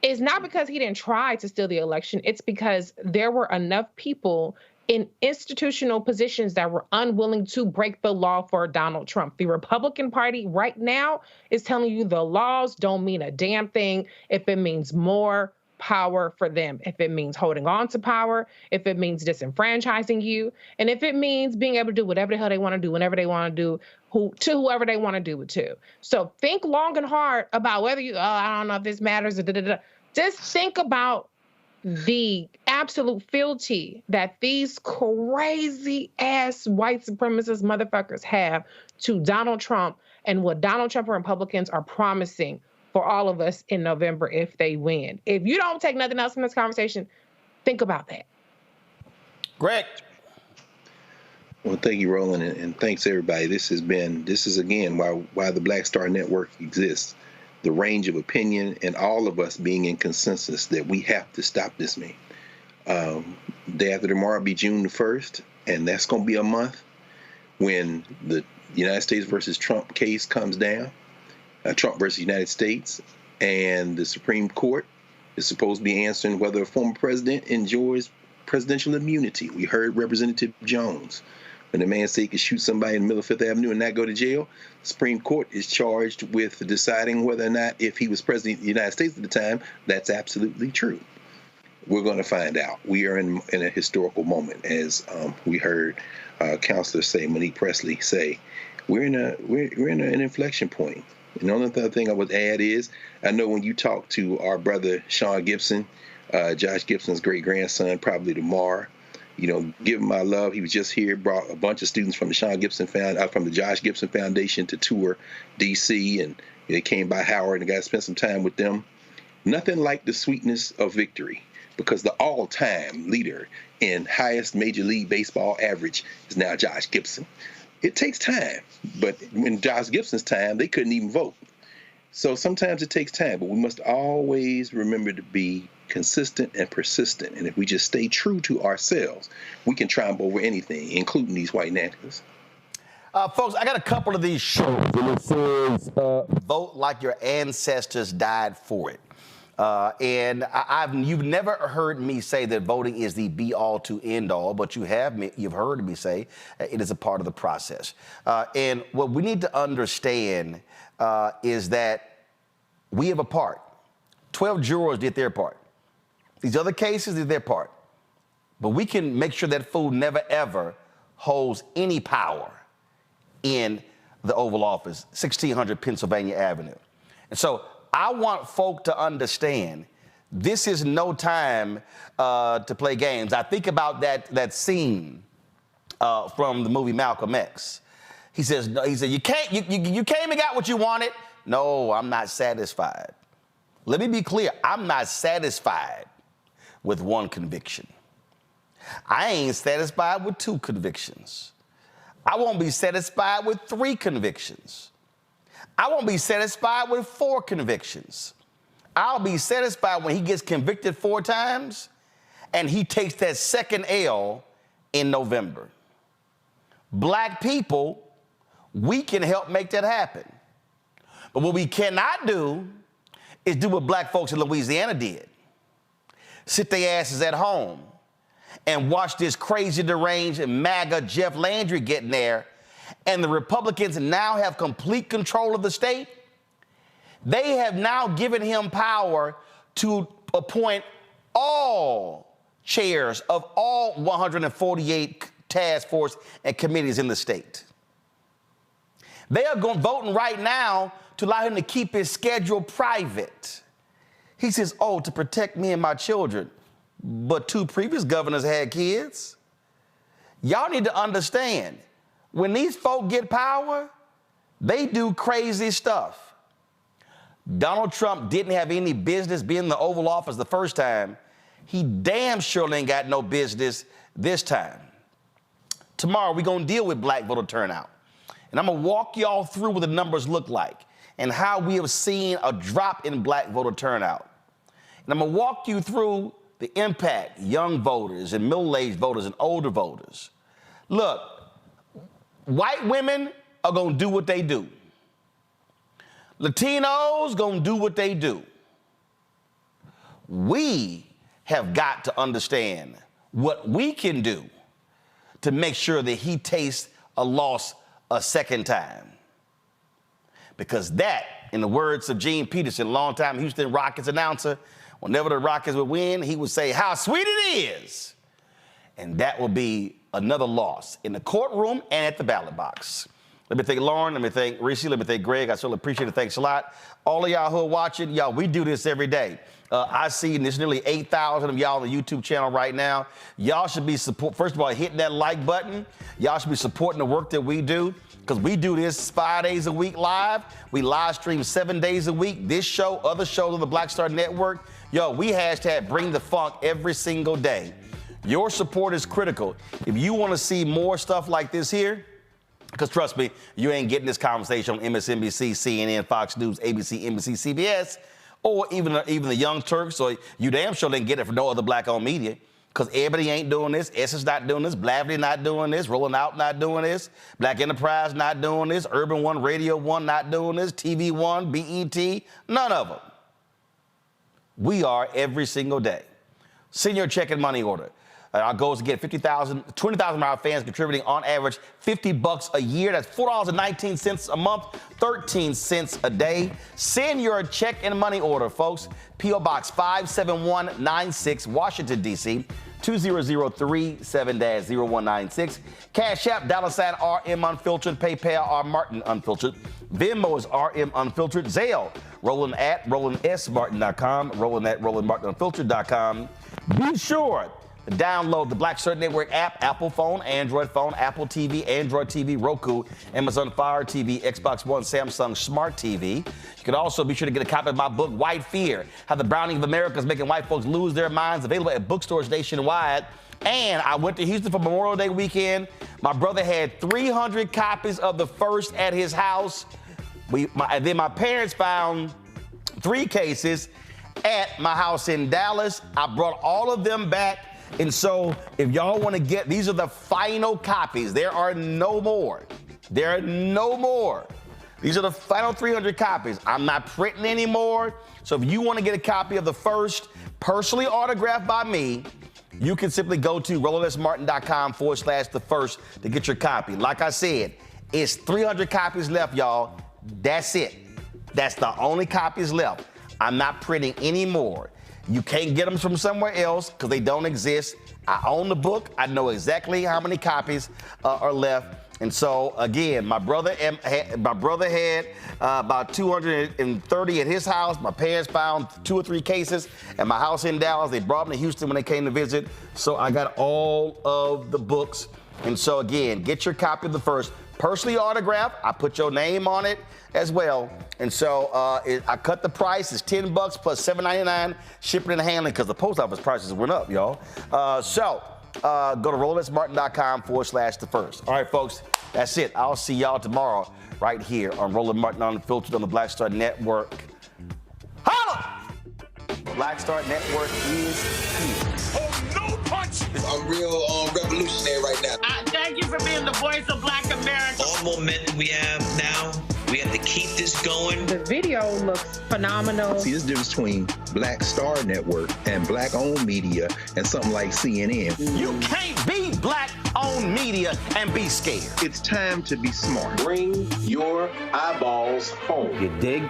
is not because he didn't try to steal the election. It's because there were enough people in institutional positions that were unwilling to break the law for Donald Trump. The Republican Party right now is telling you the laws don't mean a damn thing if it means more power for them, if it means holding on to power, if it means disenfranchising you, and if it means being able to do whatever the hell they want to do, whenever they want to do, to whoever they want to do it to. So think long and hard about whether you, I don't know if this matters, or Just think about the absolute fealty that these crazy ass white supremacist motherfuckers have to Donald Trump and what Donald Trump and Republicans are promising for all of us in November if they win. If you don't take nothing else from this conversation, think about that. Greg. Well, thank you, Roland, and thanks everybody. This is again why the Black Star Network exists. The range of opinion and all of us being in consensus that we have to stop this man. Day after tomorrow will be June the 1st, and that's going to be a month when the United States versus Trump case comes down, Trump versus United States, and the Supreme Court is supposed to be answering whether a former president enjoys presidential immunity. We heard Representative Jones. When the man said he could shoot somebody in the middle of Fifth Avenue and not go to jail, the Supreme Court is charged with deciding whether or not, if he was president of the United States at the time, that's absolutely true. We're going to find out. We are in a historical moment, as we heard Counselor say, Monique Presley say. We're in an inflection point. And the only other thing I would add is, I know when you talk to our brother Sean Gibson, Josh Gibson's great-grandson, probably tomorrow, give him my love. He was just here, brought a bunch of students from the from the Josh Gibson Foundation to tour D.C., and they came by Howard and got to spend some time with them. Nothing like the sweetness of victory, because the all-time leader in highest Major League Baseball average is now Josh Gibson. It takes time, but in Josh Gibson's time, they couldn't even vote. So sometimes it takes time, but we must always remember to be consistent and persistent. And if we just stay true to ourselves, we can triumph over anything, including these white nationalists. Folks, I got a couple of these shows, and it says, vote like your ancestors died for it. And you've never heard me say that voting is the be-all to end-all, but you've heard me say it is a part of the process. And what we need to understand is that we have a part. 12 jurors did their part. These other cases did their part. But we can make sure that fool never, ever holds any power in the Oval Office, 1600 Pennsylvania Avenue. And so I want folk to understand this is no time to play games. I think about that scene from the movie Malcolm X. He said, you came and got what you wanted. No, I'm not satisfied. Let me be clear. I'm not satisfied with one conviction. I ain't satisfied with 2 convictions. I won't be satisfied with 3 convictions. I won't be satisfied with 4 convictions. I'll be satisfied when he gets convicted 4 times and he takes that second L in November. Black people, we can help make that happen. But what we cannot do is do what black folks in Louisiana did. Sit their asses at home and watch this crazy, deranged MAGA Jeff Landry get in there, and the Republicans now have complete control of the state. They have now given him power to appoint all chairs of all 148 task force and committees in the state. They are voting right now to allow him to keep his schedule private. He says, to protect me and my children. But 2 previous governors had kids. Y'all need to understand, when these folk get power, they do crazy stuff. Donald Trump didn't have any business being in the Oval Office the first time. He damn surely ain't got no business this time. Tomorrow, we're going to deal with Black Voter Turnout. And I'm going to walk y'all through what the numbers look like and how we have seen a drop in Black voter turnout. And I'm going to walk you through the impact young voters and middle-aged voters and older voters. Look, white women are going to do what they do. Latinos going to do what they do. We have got to understand what we can do to make sure that he tastes a loss a second time. Because that, in the words of Gene Peterson, longtime Houston Rockets announcer, whenever the Rockets would win, he would say, how sweet it is. And that will be another loss in the courtroom and at the ballot box. Let me thank Lauren. Let me thank Reese. Let me thank Greg. I certainly appreciate it. Thanks a lot. All of y'all who are watching, y'all, we do this every day. I see there's nearly 8,000 of y'all on the YouTube channel right now. Y'all should be first of all, hitting that like button. Y'all should be supporting the work that we do, because we do this 5 days a week live. We live stream 7 days a week. This show, other shows on the Black Star Network. Yo, we hashtag bring the funk every single day. Your support is critical. If you want to see more stuff like this here, because trust me, you ain't getting this conversation on MSNBC, CNN, Fox News, ABC, NBC, CBS, or even the Young Turks, or you damn sure didn't get it from no other black-owned media, because everybody ain't doing this. Essence not doing this. Blavity not doing this. Rolling Out not doing this. Black Enterprise not doing this. Urban One, Radio One not doing this. TV One, BET, none of them. We are every single day. Send your check and money order. Our goal is to get 20,000 of our fans contributing on average $50 a year. That's $4.19 a month, 13 cents a day. Send your check and money order, folks. P.O. Box 57196, Washington, D.C. 20037-0196. Cash App, $RM Unfiltered. PayPal, R Martin Unfiltered. Venmo is RM Unfiltered. Zelle, Roland at RolandSMartin.com. Roland at RolandMartinUnfiltered.com. Be sure to download the Black Star Network app, Apple phone, Android phone, Apple TV, Android TV, Roku, Amazon Fire TV, Xbox One, Samsung Smart TV. You can also be sure to get a copy of my book, White Fear, How the Browning of America is Making White Folks Lose Their Minds, available at bookstores nationwide. And I went to Houston for Memorial Day weekend. My brother had 300 copies of the first at his house. And then my parents found 3 cases at my house in Dallas. I brought all of them back. And so if y'all want to get, these are the final copies. There are no more. There are no more. These are the final 300 copies. I'm not printing anymore. So if you want to get a copy of the first, personally autographed by me, you can simply go to RolandSMartin.com/the first to get your copy. Like I said, it's 300 copies left, y'all. That's it. That's the only copies left. I'm not printing anymore. You can't get them from somewhere else because they don't exist. I own the book. I know exactly how many copies are left. And so, again, my brother had about 230 at his house. My parents found 2 or 3 cases at my house in Dallas. They brought them to Houston when they came to visit. So I got all of the books. And so, again, get your copy of the first. Personally autographed. I put your name on it as well. And so I cut the price. It's $10 plus $7.99 shipping and handling because the post office prices went up, y'all. Go to RolandSMartin.com/the first. All right, folks, that's it. I'll see y'all tomorrow right here on Roland Martin Unfiltered on the Black Star Network. Holla! Black Star Network is here. Oh, no punch! I'm real revolutionary right now. Thank you for being the voice of Black America. All momentum we have now, we have to keep this going. The video looks phenomenal. See, this difference between Black Star Network and black-owned media and something like CNN. You can't be black-owned media and be scared. It's time to be smart. Bring your eyeballs home. You dig?